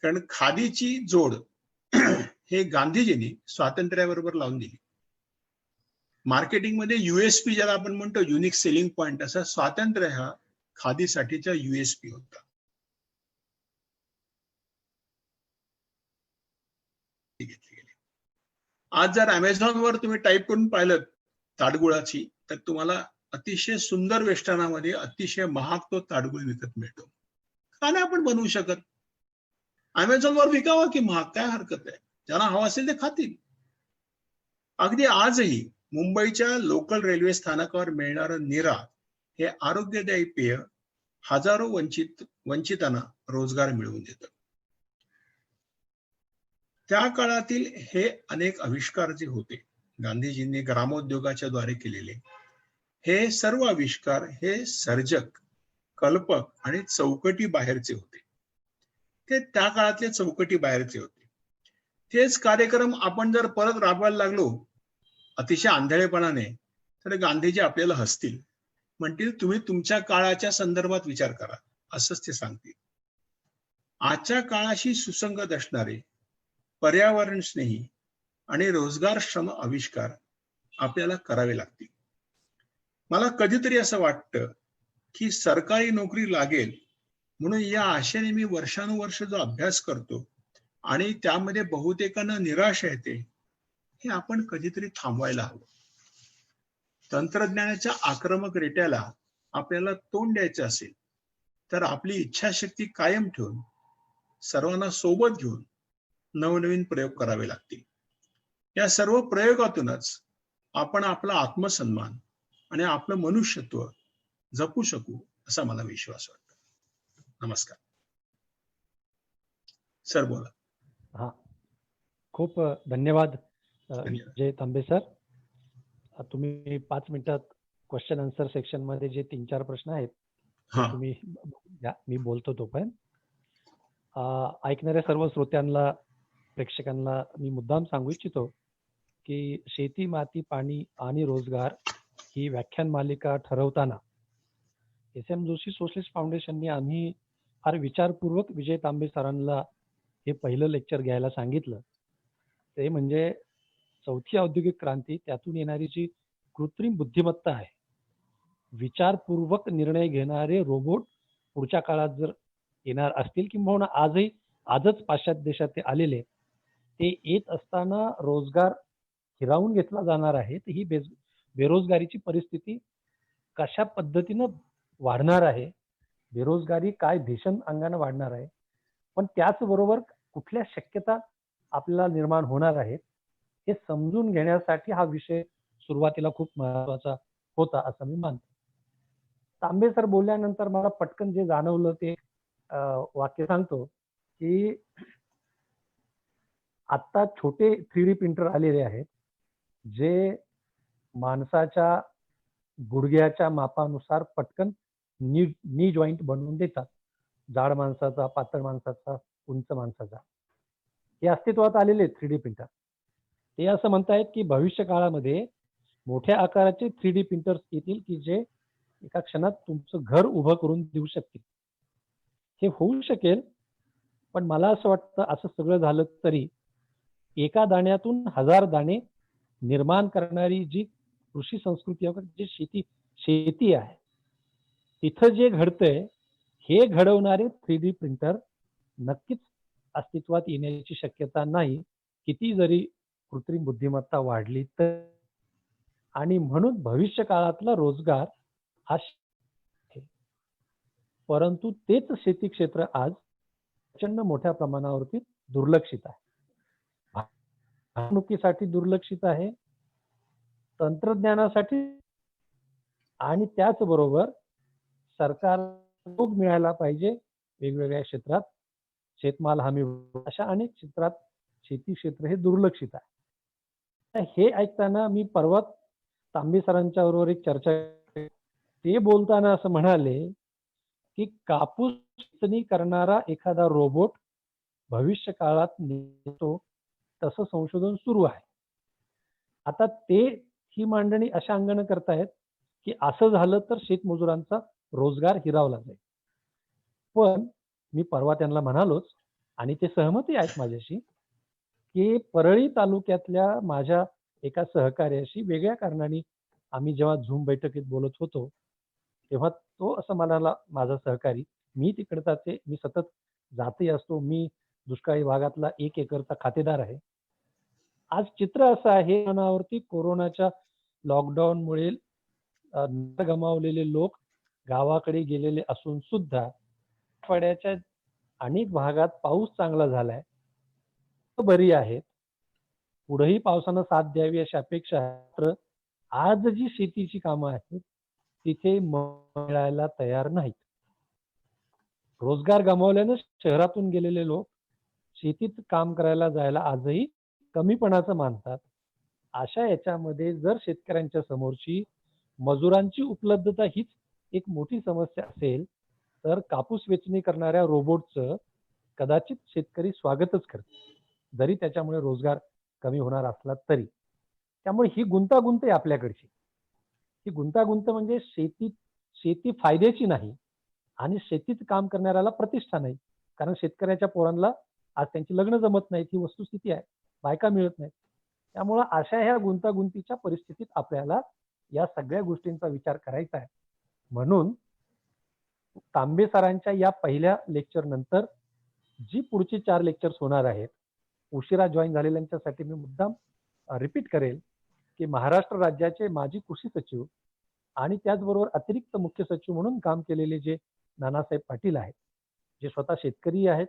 कारण खादीची जोड हे गांधीजींनी स्वातंत्र्याबरोबर लावून दिली. मार्केटिंगमध्ये युएसपी ज्याला आपण म्हणतो, युनिक सेलिंग पॉइंट, असा स्वातंत्र्य हा खादीसाठीचा युएसपी होता. आज जर अमेझॉनवर तुम्ही टाईप करून पाहिलं ताडगुळाची, तर तुम्हाला अतिशय सुंदर वेष्टनामध्ये अतिशय महाग तो ताडगुळ विकत मिळतो. का नाही आपण बनवू शकत? अमेझॉनवर विकावा की महाग, काय हरकत आहे? ज्यांना हवा असेल ते खातील. अगदी आजही मुंबईच्या लोकल रेल्वे स्थानकावर मिळणारं नीरा हे आरोग्यदायी पेय हजारो वंचितांना रोजगार मिळवून देतं. त्या काळातील हे अनेक आविष्कार जे होते गांधीजींनी ग्रामोद्योगाच्या द्वारे केलेले, हे सर्व आविष्कार हे सर्जक, कल्पक आणि चौकटी बाहेरचे होते. ते त्या काळातले चौकटी बाहेरचे होते. तेच कार्यक्रम आपण जर परत राबवायला लागलो अतिशय आंधळेपणाने, तर गांधीजी आपल्याला हसतील, म्हणतील तुम्ही तुमच्या काळाच्या संदर्भात विचार करा, असंच ते सांगतील. आजच्या काळाशी सुसंगत असणारे पर्यावरण स्नेही आणि रोजगारक्षम आविष्कार आपल्याला करावे लागतील. मला कधीतरी असं वाटतं की सरकारी नोकरी लागेल म्हणून या आशेने मी वर्षानुवर्ष जो अभ्यास करतो आणि त्यामध्ये बहुतेकांना निराशा येते, हे आपण कधीतरी थांबवायला हवं. तंत्रज्ञानाच्या आक्रमक रेट्याला आपल्याला तोंड द्यायचं असेल तर आपली इच्छाशक्ती कायम ठेवून सर्वांना सोबत घेऊन नवनवीन प्रयोग करावे लागतील. या सर्व प्रयोगातूनच आपण आपला आत्मसन्मान आणि आपलं मनुष्यत्व जपू शकू असा मला विश्वास वाटतो. नमस्कार सर, बोला. हा, खूप धन्यवाद जय तांबे सर. तुम्ही 5 मिनिटात क्वेश्चन आन्सर सेक्शन मध्ये जे 3-4 प्रश्न आहेत तुम्ही मी बोलतो तोपर्यंत. ऐकणाऱ्या सर्व श्रोत्यांना, प्रेक्षकांना मी मुद्दाम सांगू इच्छितो की शेती, माती, पाणी आणि रोजगार ही व्याख्यान मालिका ठरवताना एस.एम. जोशी सोशलिस्ट फाउंडेशनने आम्ही फार विचारपूर्वक विजय तांबे सरांना हे पहिलं लेक्चर घ्यायला सांगितलं. ते म्हणजे चौथी औद्योगिक क्रांती, त्यातून येणारी जी कृत्रिम बुद्धिमत्ता आहे, विचारपूर्वक निर्णय घेणारे रोबोट पुढच्या काळात जर येणार असतील, किंवा आजच पाश्चात्य देशात ते आलेले, ते येत असताना रोजगार हिरावून घेतला जाणार आहे. तर ही बेरोजगारीची परिस्थिती कशा पद्धतीनं वाढणार आहे, बेरोजगारी काय भीषण अंगाने वाढणार आहे, पण त्याचबरोबर कुठल्या शक्यता आपल्याला निर्माण होणार आहेत, हे समजून घेण्यासाठी हा विषय सुरुवातीला खूप महत्वाचा होता असं मी मानतो. तांबे सर बोलल्यानंतर मला पटकन जे जाणवलं ते वाक्य सांगतो की आता छोटे 3D प्रिंटर आलेले आहेत जे माणसाच्या गुडघ्याच्या मापानुसार पटकन नी जॉईंट बनवून देतात. जाड माणसाचा, पातळ माणसाचा, उंच माणसाचा. हे अस्तित्वात आलेले 3D प्रिंटर. ते असं म्हणतायत की भविष्य काळामध्ये मोठ्या आकाराचे 3D प्रिंटर्स येतील की जे एका क्षणात तुमचं घर उभं करून देऊ शकतील. हे होऊ शकेल, पण मला असं वाटतं असं सगळं झालं तरी एका दाण्यातून 1000 दाणे निर्माण करणारी जी कृषी संस्कृती आहे, जी शेती आहे, तिथं जे घडतंय हे घडवणारे 3D प्रिंटर नक्कीच अस्तित्वात येण्याची शक्यता नाही, किती जरी कृत्रिम बुद्धिमत्ता वाढली तर. आणि म्हणून भविष्य काळातला रोजगार हा आहे. परंतु तेच शेती क्षेत्र आज प्रचंड मोठ्या प्रमाणावरती दुर्लक्षित आहे. भावनुकीसाठी दुर्लक्षित आहे, तंत्रज्ञानासाठी, आणि त्याचबरोबर सरकार सहयोग मिळायला पाहिजे वेगवेगळ्या क्षेत्रात. शेतमाल हमी अशा अनेक क्षेत्रात शेती क्षेत्र हे दुर्लक्षित आहे. तर हे ऐकताना मी परवा तांबे सरांच्या बरोबर एक चर्चा केली. ते बोलताना असं म्हणाले की कापूस वेचणी करणारा एखादा रोबोट भविष्य काळात निघतो तसं संशोधन सुरू आहे. आता ते ही मांडणी अशा अंगाने करतायत की असं झालं तर शेतमजुरांचा रोजगार हिरावला जाईल. पण मी परवा त्यांना म्हणालोच, आणि ते सहमती आहेत माझ्याशी, की परळी तालुक्यातल्या माझ्या एका सहकार्याशी वेगळ्या कारणाने आम्ही जेव्हा झूम बैठकीत बोलत होतो, तेव्हा तो असं म्हणाला, माझा सहकारी, मी तिकडचाच आहे, मी सतत जाते असतो, मी दुष्काळी भागातला 1 एकरचा खातेदार आहे. आज चित्र असं आहे, मनावरती कोरोनाच्या लॉकडाऊनमुळे घर गमावलेले लोक गावाकडे गेलेले असून सुद्धा मराठवाड्याच्या अनेक भागात पाऊस चांगला झालाय, बरी आहेत, पुढेही पावसानं साथ द्यावी अशी अपेक्षा आहे. मात्र आज जी शेतीची कामं आहेत तिथे मिळायला तयार नाहीत. रोजगार गमावल्यानं शहरातून गेलेले लोक शेतीत काम करायला जायला आजही कमीपणाचं मानतात. अशा याच्यामध्ये जर शेतकऱ्यांच्या समोरची मजुरांची उपलब्धता हीच एक मोठी समस्या असेल, तर कापूस वेचणी करणाऱ्या रोबोटचं कदाचित शेतकरी स्वागतच करतील, जरी त्याच्यामुळे रोजगार कमी होणार असला तरी. त्यामुळे ही गुंतागुंत आहे आपल्याकडची. ही गुंतागुंत म्हणजे शेती फायद्याची नाही आणि शेतीत काम करणाऱ्याला प्रतिष्ठा नाही. कारण शेतकऱ्याच्या पोरांना आज त्यांची लग्न जमत नाहीत, ही वस्तुस्थिती आहे. बायका मिळत नाहीत. त्यामुळं अशा ह्या गुंतागुंतीच्या परिस्थितीत आपल्याला या सगळ्या गोष्टींचा विचार करायचा आहे. म्हणून तांबे सरांच्या या पहिल्या लेक्चर नंतर जी पुढची 4 लेक्चर्स होणार आहेत, उशिरा जॉईन झालेल्यांच्यासाठी मी मुद्दाम रिपीट करेल की महाराष्ट्र राज्याचे माजी कृषी सचिव आणि त्याचबरोबर अतिरिक्त मुख्य सचिव म्हणून काम केलेले जे नानासाहेब पाटील आहेत, जे स्वतः शेतकरी आहेत,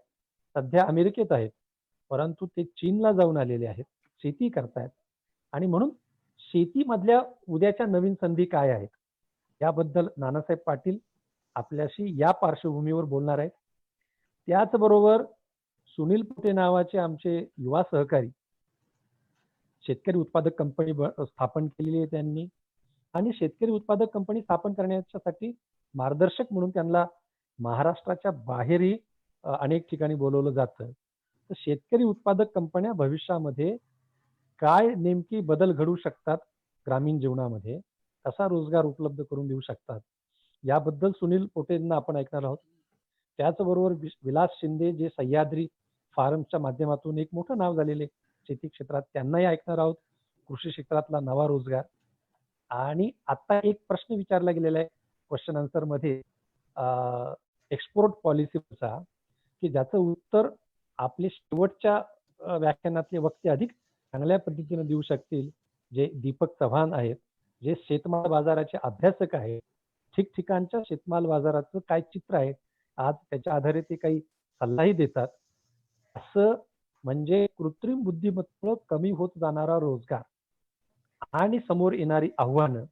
सध्या अमेरिकेत आहेत, परंतु ते चीनला जाऊन आलेले आहेत, शेती करतायत, आणि म्हणून शेतीमधल्या उद्याच्या नवीन संधी काय आहेत याबद्दल नानासाहेब पाटील आपल्याशी या पार्श्वभूमीवर बोलणार आहेत. त्याचबरोबर सुनील पोटे नावाचे आमचे युवा सहकारी, शेतकरी उत्पादक कंपनी स्थापन केलेली आहे त्यांनी, आणि शेतकरी उत्पादक कंपनी स्थापन करण्यासाठी मार्गदर्शक म्हणून त्यांना महाराष्ट्राच्या बाहेरही अनेक ठिकाणी बोलवलं जातं. तर शेतकरी उत्पादक कंपन्या भविष्यामध्ये काय नेमकी बदल घडवू शकतात, ग्रामीण जीवनामध्ये कसा रोजगार उपलब्ध करून देऊ शकतात, याबद्दल सुनील पोटेंना आपण ऐकणार आहोत. त्याचबरोबर विलास शिंदे, जे सह्याद्री फार्मच्या माध्यमातून एक मोठं नाव झालेले शेती क्षेत्रात, त्यांनाही ऐकणार आहोत. कृषी क्षेत्रातला नवा रोजगार. आणि आता एक प्रश्न विचारला गेलेला आहे क्वेश्चन आन्सर मध्ये एक्सपोर्ट पॉलिसीचा, की ज्याचं उत्तर आपले शेवटच्या व्याख्यानातले वक्ते अधिक चांगल्या पद्धतीने देऊ शकतील, जे दीपक चव्हाण आहेत, जे शेतमाल बाजाराचे अभ्यासक आहेत. ठिकठिकाणच्या शेतमाल बाजाराचं काय चित्र आहे आज, त्याच्या आधारे ते काही सल्लाही देतात. असं म्हणजे कृत्रिम बुद्धिमत्तेमुळे कमी होत जाणारा रोजगार आणि समोर येणारी आव्हानं,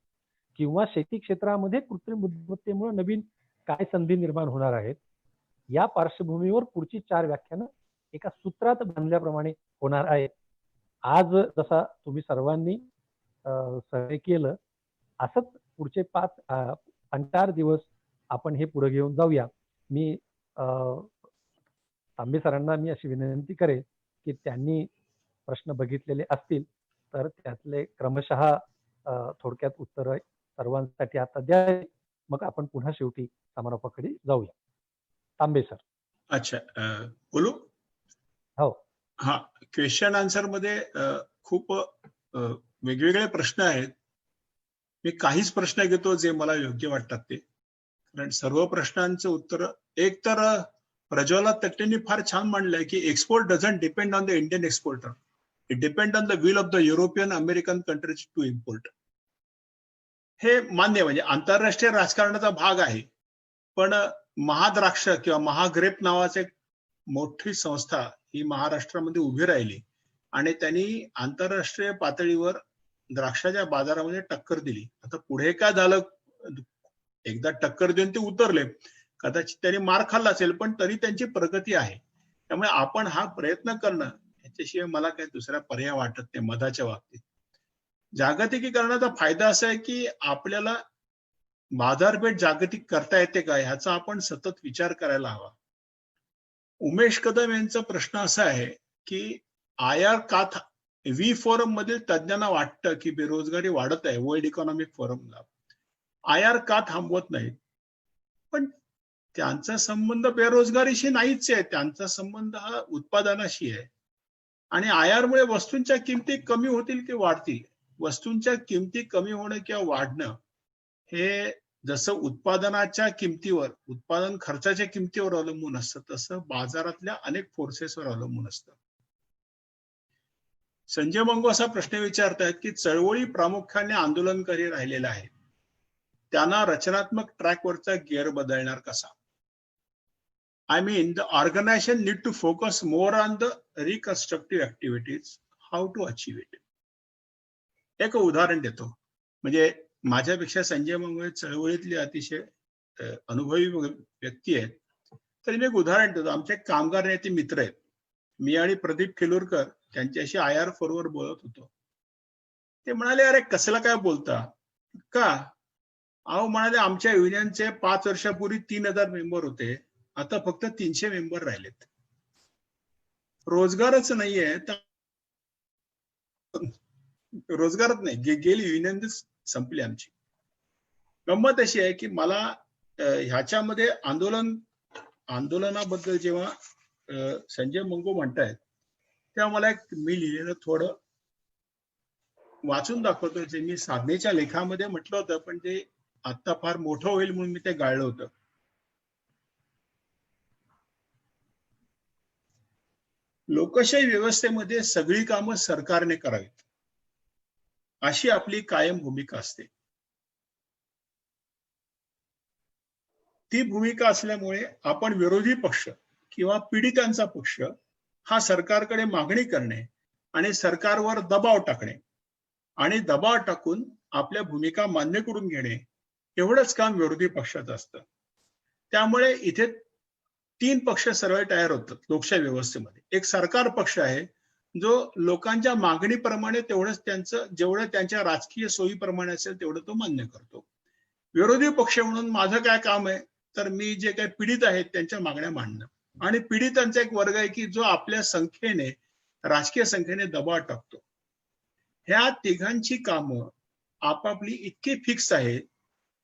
किंवा शेती क्षेत्रामध्ये कृत्रिम बुद्धिमत्तेमुळे नवीन काय संधी निर्माण होणार आहेत, या पार्श्वभूमीवर पुढची 4 व्याख्यानं एका सूत्रात बांधल्याप्रमाणे होणार आहेत. आज जसा तुम्ही सर्वांनी सहकार्य केलं, असंच पुढचे 4 दिवस आपण हे पुढे घेऊन जाऊया. मी तांबे सरांना मी अशी विनंती करेन की त्यांनी प्रश्न बघितलेले असतील तर त्यातले क्रमशः थोडक्यात उत्तर सर्वांसाठी आता द्यावी. मग आपण पुन्हा शेवटी समारोपाकडे जाऊया. तांबे सर. अच्छा, बोलू? हो. हा, क्वेश्चन आन्सर मध्ये खूप वेगवेगळे प्रश्न आहेत. मी काहीच प्रश्न घेतो जे मला योग्य वाटतात ते, कारण सर्व प्रश्नांचं उत्तर एक तर प्रज्वला तट्टेंनी फार छान मांडलंय की export doesn't depend on the Indian exporter, it depend on the will of the European American countries to import. हे मान्य, म्हणजे आंतरराष्ट्रीय राजकारणाचा भाग आहे. पण महाद्राक्ष किंवा महाग्रेप नावाचे मोठी संस्था ही महाराष्ट्रामध्ये उभी राहिली आणि त्यांनी आंतरराष्ट्रीय पातळीवर द्राक्षाच्या बाजारामध्ये टक्कर दिली. आता पुढे काय झालं, एकदा टक्कर देऊन ते उतरले, कदाचित त्यांनी मार खाल्ला असेल, पण तरी त्यांची प्रगती आहे. त्यामुळे आपण हा प्रयत्न करणं याच्याशिवाय मला काही दुसरा पर्याय वाटत नाही. मधाच्या बाबतीत जागतिकीकरणाचा फायदा असा आहे की आपल्याला बाजारपेठ जागतिक करता येते का ह्याचा आपण सतत विचार करायला हवा. उमेश कदम यांचा प्रश्न असा आहे की आयार का वी फोरम मधील तज्ञांना वाटतं की बेरोजगारी वाढत आहे, वर्ल्ड इकॉनॉमिक फोरमला आयार का थांबवत नाहीत. पण त्यांचा संबंध बेरोजगारीशी नाहीच आहे, त्यांचा संबंध हा उत्पादनाशी आहे. आणि आयारमुळे वस्तूंच्या किमती कमी होतील की वाढतील. वस्तूंच्या किमती कमी होणं किंवा वाढणं हे जसं उत्पादनाच्या किमतीवर, उत्पादन खर्चाच्या किमतीवर अवलंबून असतं, तसं बाजारातल्या अनेक फोर्सेसवर अवलंबून असतं. संजय मंगू असा प्रश्न विचारतायत की चळवळी प्रामुख्याने आंदोलनकारी राहिलेल्या आहेत, त्यांना रचनात्मक ट्रॅकवरचा गिअर बदलणार कसा? I mean, the organization need to focus more on the reconstructive activities. How to achieve it? एक उदाहरण देतो. म्हणजे माझ्यापेक्षा संजय मंगू चळवळीतले अतिशय अनुभवी व्यक्ती आहेत. तरी मी एक उदाहरण देतो. आमचे कामगार नेते मित्र आहेत. मी आणि प्रदीप खेलूरकर त्यांच्याशी IR फोरवर बोलत होतो. ते म्हणाले, अरे कसला काय बोलता का? अहो म्हणाले, आमच्या युनियनचे 5 वर्षापूर्वी 3000 मेंबर होते, आता फक्त 300 मेंबर राहिलेत. रोजगारच नाहीये, रोजगारच नाही, गेली युनियन संपली आमची. गंमत अशी आहे की मला ह्याच्यामध्ये आंदोलनाबद्दल जेव्हा संजय मंगू म्हणतायत तेव्हा मला मी लिहिलेलं थोडं वाचून दाखवतो, जे मी साधनेच्या लेखामध्ये म्हटलं होतं, पण ते आता फार मोठं होईल म्हणून मी ते गाळलं होतं. लोकशाही व्यवस्थेमध्ये सगळी कामं सरकारने करावीत अशी आपली कायम भूमिका असते. ती भूमिका असल्यामुळे आपण विरोधी पक्ष किंवा पीडितांचा पक्ष हा सरकारकडे मागणी करणे आणि सरकारवर दबाव टाकणे आणि दबाव टाकून आपल्या भूमिका मान्य करून घेणे एवढंच काम विरोधी पक्षाचं असतं. त्यामुळे इथे 3 पक्ष सरळ तयार होतात लोकशाही व्यवस्थेमध्ये. एक सरकार पक्ष आहे जो लोकांच्या मागणीप्रमाणे तेवढंच जेवढं त्यांच्या राजकीय सोयीप्रमाणे असेल तेवढं तो मान्य करतो. विरोधी पक्ष म्हणून माझं काय काम आहे, तर मी जे काही पीडित आहेत त्यांच्या मागण्या मांडणं. आणि पीडितांचा एक वर्ग आहे की जो आपल्या संख्येने, राजकीय संख्येने दबाव टाकतो. ह्या तिघांची कामं आपापली इतकी फिक्स आहेत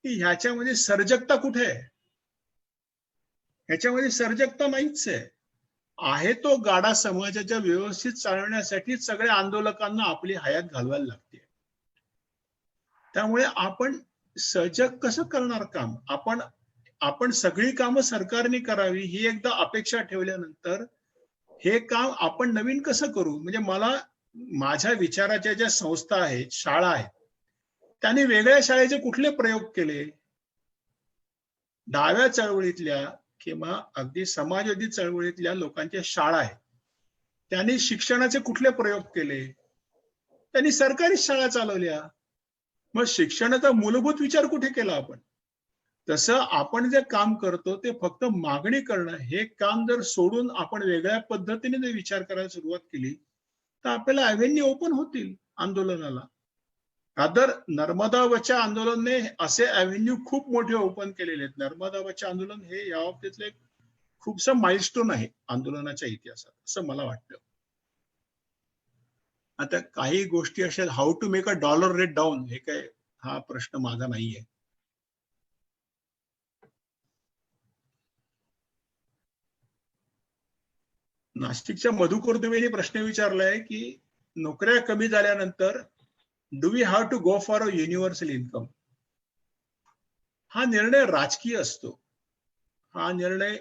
की ह्याच्यामध्ये सर्जकता कुठे आहे? ह्याच्यामध्ये सर्जकता नाहीच आहे. आहे तो गाडा समाजाच्या व्यवस्थित चालवण्यासाठी सगळ्या आंदोलकांना आपली हयात घालवायला लागते. त्यामुळे आपण सर्जक कसं करणार काम? आपण सगळी कामं सरकारने करावी ही एकदा अपेक्षा ठेवल्यानंतर हे काम आपण नवीन कसं करू? म्हणजे मला माझ्या विचाराच्या ज्या संस्था आहेत, शाळा आहेत, त्यांनी वेगळ्या शाळेचे कुठले प्रयोग केले? डाव्या चळवळीतल्या किंवा अगदी समाजवादी चळवळीतल्या लोकांच्या शाळा आहेत, त्यांनी शिक्षणाचे कुठले प्रयोग केले? त्यांनी सरकारी शाळा चालवल्या. मग शिक्षणाचा मूलभूत विचार कुठे केला आपण? तसं आपण जे काम करतो ते फक्त मागणी करणं हे काम जर सोडून आपण वेगळ्या पद्धतीने जर विचार करायला सुरुवात केली तर आपल्याला अव्हेन्यू ओपन होतील आंदोलनाला. रादर नर्मदा बचाव आंदोलनने असे अव्हेन्यू खूप मोठे ओपन केलेले आहेत. नर्मदा बचाव आंदोलन हे या बाबतीतलं एक खूपसं माइलस्टोन आहे आंदोलनाच्या इतिहासात, असं मला वाटतं. आता काही गोष्टी अशा how to make a dollar rate down, हे काय हा प्रश्न माझा नाहीये. नाशिकच्या मधुकर दुबेने प्रश्न विचारलाय की नोकऱ्या कमी झाल्यानंतर do we have to go for a universal income. हा निर्णय राजकीय असतो, हा निर्णय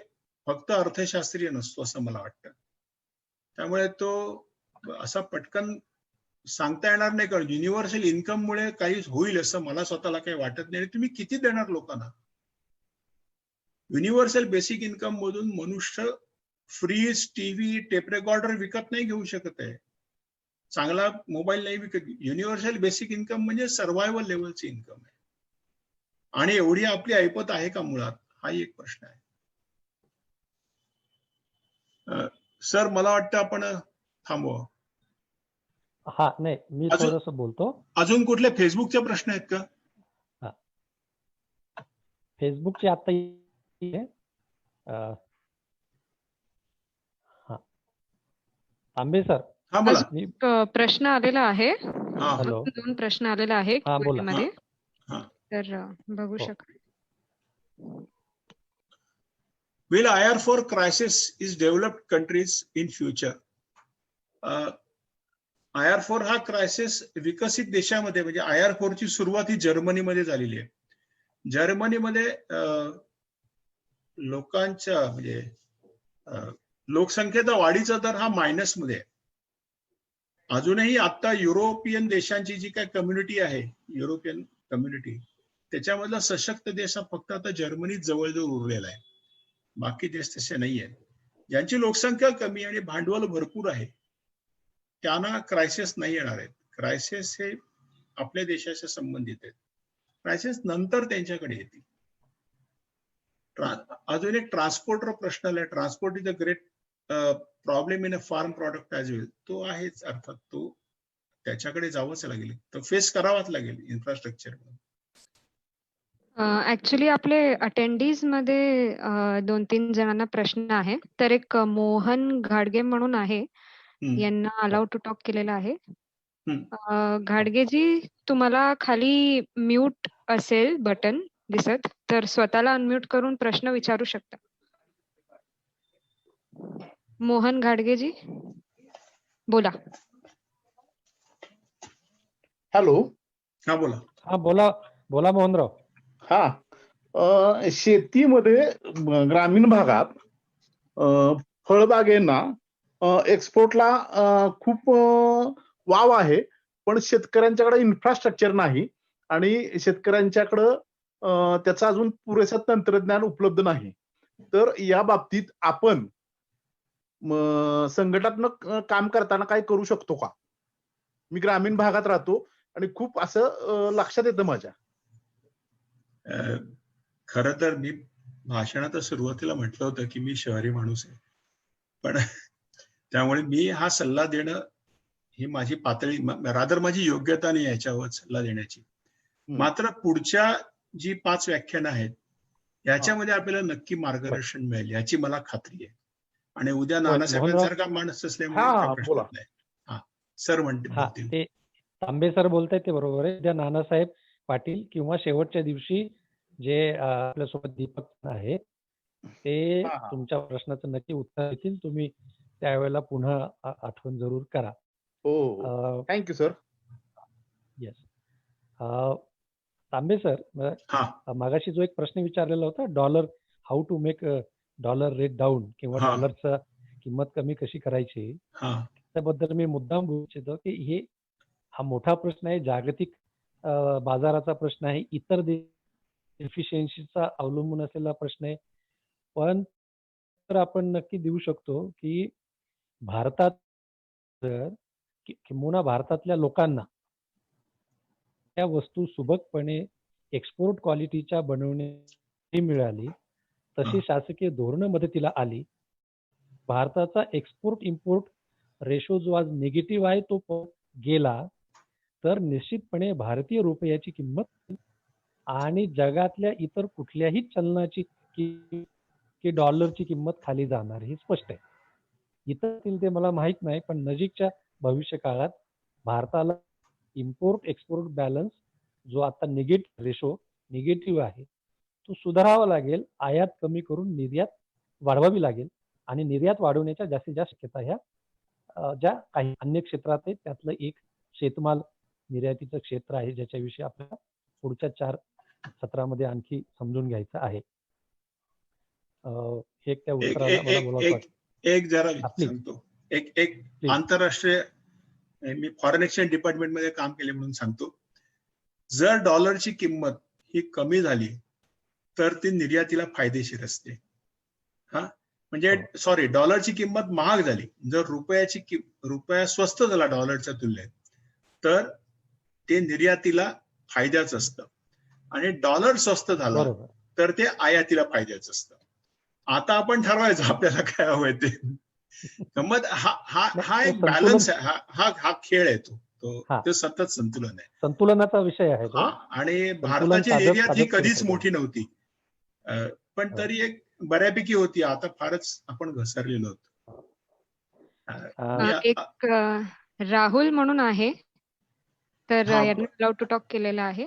फक्त अर्थशास्त्रीय नसतो असं मला वाटतं. त्यामुळे तो असा पटकन सांगता येणार नाही, कारण युनिव्हर्सल इन्कम मुळे काही होईल असं मला स्वतःला काही वाटत नाही. तुम्ही किती देणार लोकांना? युनिव्हर्सल बेसिक इन्कम मधून मनुष्य फ्रीज, टीव्ही, टेप रेकॉर्डर विकत नाही घेऊ शकत आहे, चांगला मोबाईल नाही विकत. युनिव्हर्सल बेसिक इन्कम म्हणजे सर्व्हायवल लेवलची इन्कम आहे. आणि एवढी आपली ऐपत आहे का मुळात, हा एक प्रश्न आहे. सर मला वाटतं आपण थांबवा. हा नाही, मी थोडस बोलतो. अजून कुठले फेसबुकचे प्रश्न आहेत का? फेसबुकची आता तांबे सर, हा बोला. प्रश्न आलेला आहे. हॅलो, 2 प्रश्न आलेला आहे मध्ये, तर बघू शकाल. Will IR4 crisis is developed countries in future? IR4 हा क्रायसिस विकसित देशामध्ये, म्हणजे IR4 ची सुरुवात ही जर्मनीमध्ये झालेली आहे. जर्मनीमध्ये लोकांच्या म्हणजे लोकसंख्येचा वाढीचा दर हा मायनस मध्ये आहे. अजूनही आता युरोपियन देशांची जी काय कम्युनिटी आहे, युरोपियन कम्युनिटी, त्याच्यामधला सशक्त देश हा फक्त आता जर्मनी जवळजवळ उरलेला आहे. बाकी देश तसे नाही आहेत. ज्यांची लोकसंख्या कमी आणि भांडवल भरपूर आहे त्यांना क्रायसिस नाही येणार आहेत. क्रायसिस हे आपल्या देशाशी संबंधित आहेत. क्रायसिस नंतर त्यांच्याकडे येतील. अजून एक ट्रान्सपोर्टर प्रश्न आला. Transport is a great problem in a farm product as well. तो आहेच, अर्थात तो त्याच्याकडे जावंच लागेल, तो फेस करावाच लागेल इन्फ्रास्ट्रक्चर. ऍक्च्युली आपले अटेंडीज मध्ये 2-3 जणांना प्रश्न आहे. तर एक मोहन घाडगे म्हणून आहे, यांना अलाउड टू टॉक केलेला आहे. घाडगेजी, तुम्हाला खाली म्यूट असेल बटन दिसत, तर स्वतःला अनम्यूट करून प्रश्न विचारू शकता. मोहन घाडगेजी बोला. हॅलो. हा बोला. हा बोला बोला मोहनराव. हा, शेतीमध्ये ग्रामीण भागात फळबागेंना एक्सपोर्टला खूप वाव आहे, पण शेतकऱ्यांच्याकडे इन्फ्रास्ट्रक्चर नाही आणि शेतकऱ्यांच्याकडं त्याचं अजून पुरेसं तंत्रज्ञान उपलब्ध नाही. तर या बाबतीत आपण संघटनात्मक काम करताना काय करू शकतो का? मी ग्रामीण भागात राहतो आणि खूप असं लक्षात येतं माझ्या. खरं तर मी भाषणात सुरुवातीला म्हटलं होतं की मी शहरी माणूस आहे, पण त्यामुळे मी हा सल्ला देणं ही माझी पातळी, रादर माझी योग्यता नाही याच्यावर सल्ला देण्याची. मात्र पुढच्या जी 5 व्याख्यानं आहेत याच्यामध्ये आपल्याला नक्की मार्गदर्शन मिळेल याची मला खात्री आहे. आणि उद्या नानासाहेबांसारखा माणूस असल्यामुळे प्रश्न नाही. हा सर म्हणतील ते तांबे सर बोलतायत ते बरोबर आहे. उद्या नानासाहेब पाटील किंवा शेवटच्या दिवशी जे आपल्यासोबत दीपक आहे ते तुमच्या प्रश्नाचं नक्की उत्तर देतील. तुम्ही त्यावेळेला पुन्हा आठवण जरूर करा. हो, thank you sir. Yes. Tambe sir, मागाशी जो एक प्रश्न विचारलेला होता, dollar how to make dollar rate down किंवा डॉलरचा किंमत कमी कशी करायची, त्याबद्दल मी मुद्दाम बोलू इच्छितो की हा मोठा प्रश्न आहे, जागतिक बाजाराचा प्रश्न आहे, इतर एफिशियन्सीचा अवलंबून असलेला प्रश्न आहे. पण तर आपण नक्की देऊ शकतो की भारतात किंबहुना भारतातल्या लोकांना त्या वस्तू सुबकपणे एक्सपोर्ट क्वालिटीच्या बनवणे मिळाली, तशी शासकीय धोरणं मदतीला आली. भारताचा एक्सपोर्ट इम्पोर्ट रेशो जो आज निगेटिव्ह आहे तो गेला. तर निश्चितपणे भारतीय रुपयाची किंमत आणि जगातल्या इतर कुठल्याही चलनाची की डॉलरची किंमत खाली जाणार हे स्पष्ट आहे. इतर ते मला माहित नाही, पण नजीकच्या भविष्य काळात भारताला इम्पोर्ट एक्सपोर्ट बॅलन्स जो आता निगेटिव्ह आहे तो सुधारावा लागेल. आयात कमी करून निर्यात वाढवावी लागेल आणि निर्यात वाढवण्याच्या जास्तीत जास्त शक्यता ह्या ज्या काही अन्य क्षेत्रात आहेत त्यातलं एक शेतमाल निर्यातीचं क्षेत्र आहे, ज्याच्याविषयी आपल्याला पुढच्या 4 सत्रामध्ये आणखी समजून घ्यायचं आहे. हे त्या उत्तराला मला बोलावं वाटतं. एक जरा आपली. सांगतो. एक आंतरराष्ट्रीय, मी फॉरेन एक्सचेंज डिपार्टमेंट मध्ये काम केले म्हणून सांगतो. जर डॉलरची किंमत ही कमी झाली तर ती निर्यातीला फायदेशीर असते. म्हणजे सॉरी, डॉलरची किंमत महाग झाली, जर रुपया स्वस्त झाला डॉलरच्या तुलनेत तर ते निर्यातीला फायद्याचं असतं, आणि डॉलर स्वस्त झाला तर ते आयातीला फायद्याचं असतं. आता आपण ठरवायचं आपल्याला काय हवंय ते. गंमत हा एक बॅलन्स आहे, हा खेळ आहे, तो सतत संतुलन आहे, संतुलनाचा विषय आहे तो. आणि भारताची निर्यात ही कधीच मोठी नव्हती, पण तरी एक बऱ्यापैकी होती. आता फारच आपण घसरलेलो होतो. एक राहुल म्हणून आहे, तर यांना अलाउड टू टॉक केलेला आहे.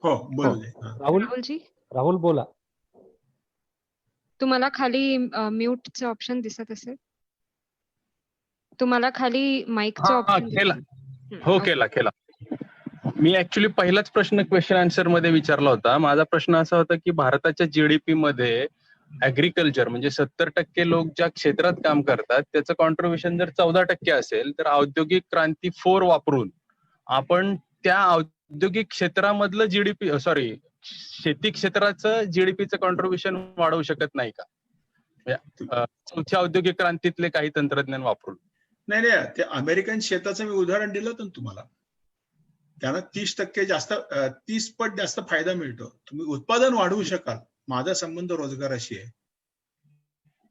हो, बोल. राहुलजी, राहुल बोला. तुम्हाला खाली म्यूटचं ऑप्शन दिसत असेल, तुम्हाला खाली माईकचं ऑप्शन केला. हो, केला. मी ऍक्च्युली पहिलाच प्रश्न क्वेश्चन आन्सर मध्ये विचारला होता. माझा प्रश्न असा होता की भारताच्या जीडीपी मध्ये ऍग्रिकल्चर म्हणजे 70% लोक ज्या क्षेत्रात काम करतात त्याचं कॉन्ट्रीब्युशन जर 14% असेल, तर औद्योगिक क्रांती 4 वापरून आपण त्या औद्योगिक क्षेत्रामधलं शेती क्षेत्राचं जीडीपीचं कॉन्ट्रीब्युशन वाढवू शकत नाही का? चौथ्या औद्योगिक क्रांतीतले काही तंत्रज्ञान वापरून. नाही, ते अमेरिकन शेताचं मी उदाहरण दिलं होतं तुम्हाला. त्यांना 30% जास्त, 30 पट जास्त फायदा मिळतो. तुम्ही उत्पादन वाढवू शकाल. माझा संबंध रोजगाराशी आहे.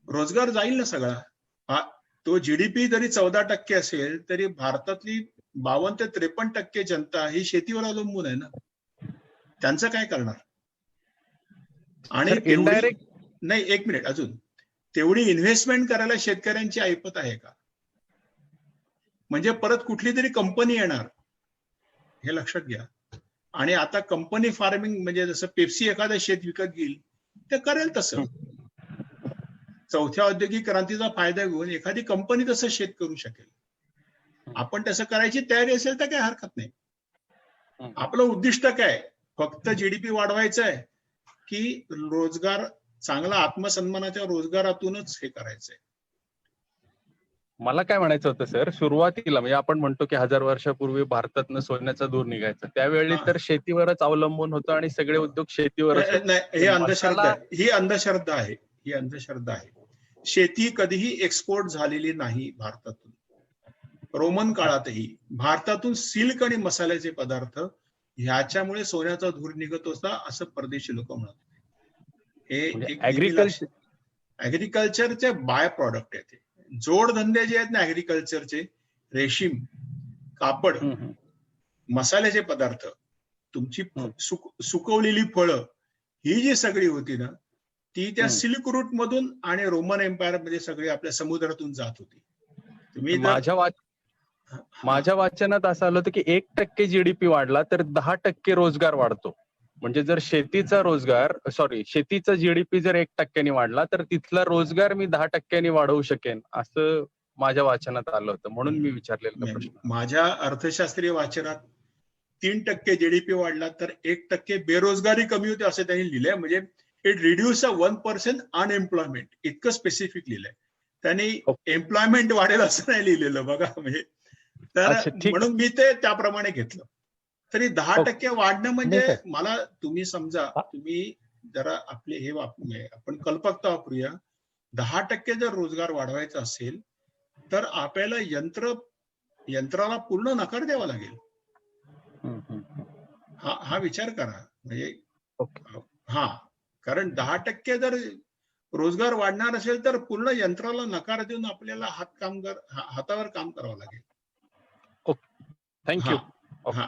रोजगार जाईल ना सगळा. तो जीडीपी जरी 14% असेल तरी भारतातली 52 ते 53% जनता ही शेतीवर अवलंबून आहे ना. त्यांचं काय करणार? आणि इनडायरेक्ट नाही, एक मिनिट, अजून तेवढी इन्व्हेस्टमेंट करायला शेतकऱ्यांची ऐपत आहे का? म्हणजे परत कुठली तरी कंपनी येणार, हे लक्षात घ्या. आणि आता कंपनी फार्मिंग म्हणजे जसं पेप्सी एखादं शेत विकत घेईल ते करेल तसं. चौथ्या औद्योगिक क्रांतीचा फायदा घेऊन एखादी कंपनी तसं शेत करू शकेल. आपण तसं करायची तयारी असेल तर काही हरकत नाही. आपलं उद्दिष्ट काय? फक्त जीडीपी वाढवायचं आहे की रोजगार, चांगला आत्मसन्मानाच्या रोजगारातूनच हे करायचंय? मला काय म्हणायचं होतं सर, सुरुवातीला म्हणजे आपण म्हणतो की 1000 वर्षापूर्वी भारतातनं सोन्याचा धूर निघायचा, त्यावेळी तर शेतीवरच अवलंबून होतं आणि सगळे उद्योग शेतीवरच. हे अंधश्रद्धा आहे, ही अंधश्रद्धा आहे. शेती कधीही एक्सपोर्ट झालेली नाही भारतातून. रोमन काळातही भारतातून सिल्क आणि मसाल्याचे पदार्थ ह्याच्यामुळे सोन्याचा धूर निघत होता असं परदेशी लोक म्हणत. हे ऍग्रिकल्चरचे बाय प्रॉडक्ट आहे. जोडधंदे जे आहेत ना ऍग्रिकल्चरचे, रेशीम, कापड, मसाल्याचे पदार्थ, तुमची सुकवलेली फळं, ही जी सगळी होती ना ती त्या सिल्क रूट मधून आणि रोमन एम्पायर मध्ये सगळी आपल्या समुद्रातून जात होती. तुम्ही माझ्या वाचनात असं आलं होतं की 1% जीडीपी वाढला तर 10% रोजगार वाढतो. म्हणजे जर शेतीचा जीडीपी जर 1% वाढला तर तिथला रोजगार मी 10% वाढवू शकेन, असं माझ्या वाचनात आलं होतं. म्हणून मी विचारलेला प्रश्न. माझ्या अर्थशास्त्रीय वाचनात 3% जीडीपी वाढला तर 1% बेरोजगारी कमी होते असं त्यांनी लिहिलंय. म्हणजे इट रिड्यूस 1% अनएम्प्लॉयमेंट, इतकं स्पेसिफिक लिहिलंय त्यांनी. एम्प्लॉयमेंट वाढेल असं नाही लिहिलेलं बघा. म्हणजे तर म्हणून मी ते त्याप्रमाणे घेतलं. तरी 10% वाढणं म्हणजे मला, तुम्ही समजा, तुम्ही जरा आपले हे आपण कल्पकता वापरूया. 10% जर रोजगार वाढवायचा असेल तर आपल्याला यंत्राला पूर्ण नकार द्यावा लागेल. हा विचार करा. म्हणजे कारण 10% जर रोजगार वाढणार असेल तर पूर्ण यंत्राला नकार देऊन आपल्याला हातावर काम करावं लागेल. थँक्यू. हा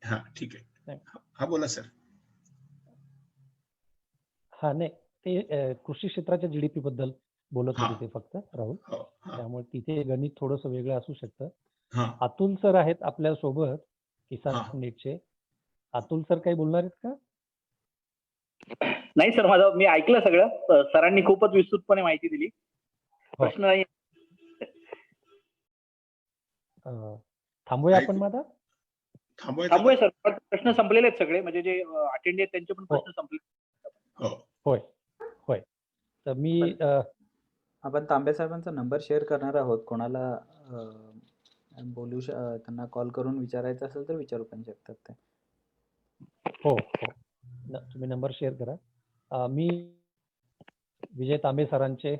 हा ठीक आहे. हा बोला सर. हा नाही ते कृषी क्षेत्राच्या जीडीपी बद्दल बोलत होते ते फक्त राहुल. त्यामुळे तिथे गणित थोडस वेगळं असू शकतं. अतुल सर आहेत आपल्या सोबत किसान नेटचे. अतुल सर काही बोलणार आहेत का? नाही सर, मी ऐकलं सगळं. सरांनी खूपच विस्तृतपणे माहिती दिली. प्रश्न नाही. थांबूया आपण माझा. थांबूया सर. प्रश्न संपलेले आहेत सगळे, म्हणजे जे अटेंड आहेत त्यांचे पण प्रश्न संपले. होय होय. तर मी आपण तांबे साहेबांचा नंबर शेअर करणार आहोत. कोणाला त्यांना कॉल करून विचारायचं असेल तर विचारू पण शकतात ते. हो हो, तुम्ही नंबर शेअर करा. मी विजय तांबे सरांचे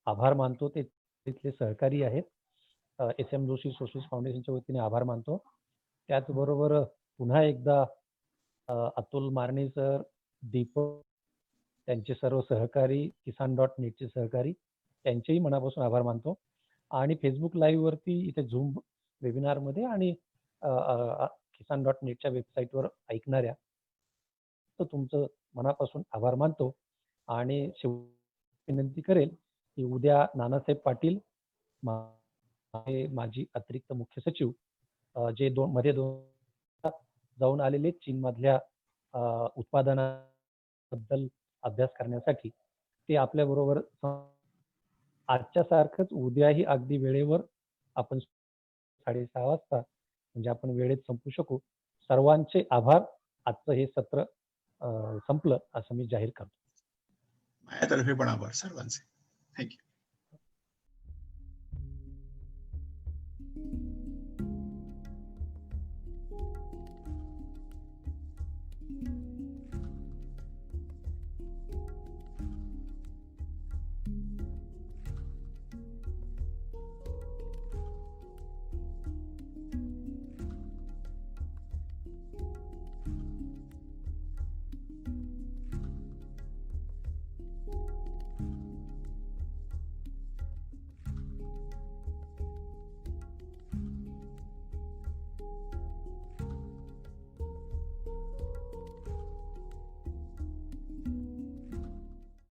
आभार मानतो. ते तिथले सहकारी आहेत. SM जोशी सोशलिस्ट फाउंडेशनच्या वतीने आभार मानतो. त्याचबरोबर पुन्हा एकदा अतुल मारणे सर, दीपक, त्यांचे सर्व सहकारी, kisan.net चे सहकारी, त्यांचेही मनापासून आभार मानतो. आणि फेसबुक लाईव्ह वरती इथे झूम वेबिनार मध्ये आणि kisan.net च्या वेबसाईटवर ऐकणाऱ्या तर तुमचं मनापासून आभार मानतो. आणि विनंती करेल की उद्या नानासाहेब पाटील माजी अतिरिक्त मुख्य सचिव जे मध्ये जाऊन आलेले चीन मधल्या उत्पादनाबद्दल अभ्यास करण्यासाठी, ते आपल्या बरोबर आजच्या सारखंच उद्याही अगदी वेळेवर आपण 6:30 वाजता म्हणजे आपण वेळेत संपू शकू. सर्वांचे आभार. आजचं हे सत्र संपलं असं मी जाहीर करतो. माझ्यातर्फे पण आभार सर्वांचे. थँक्यू.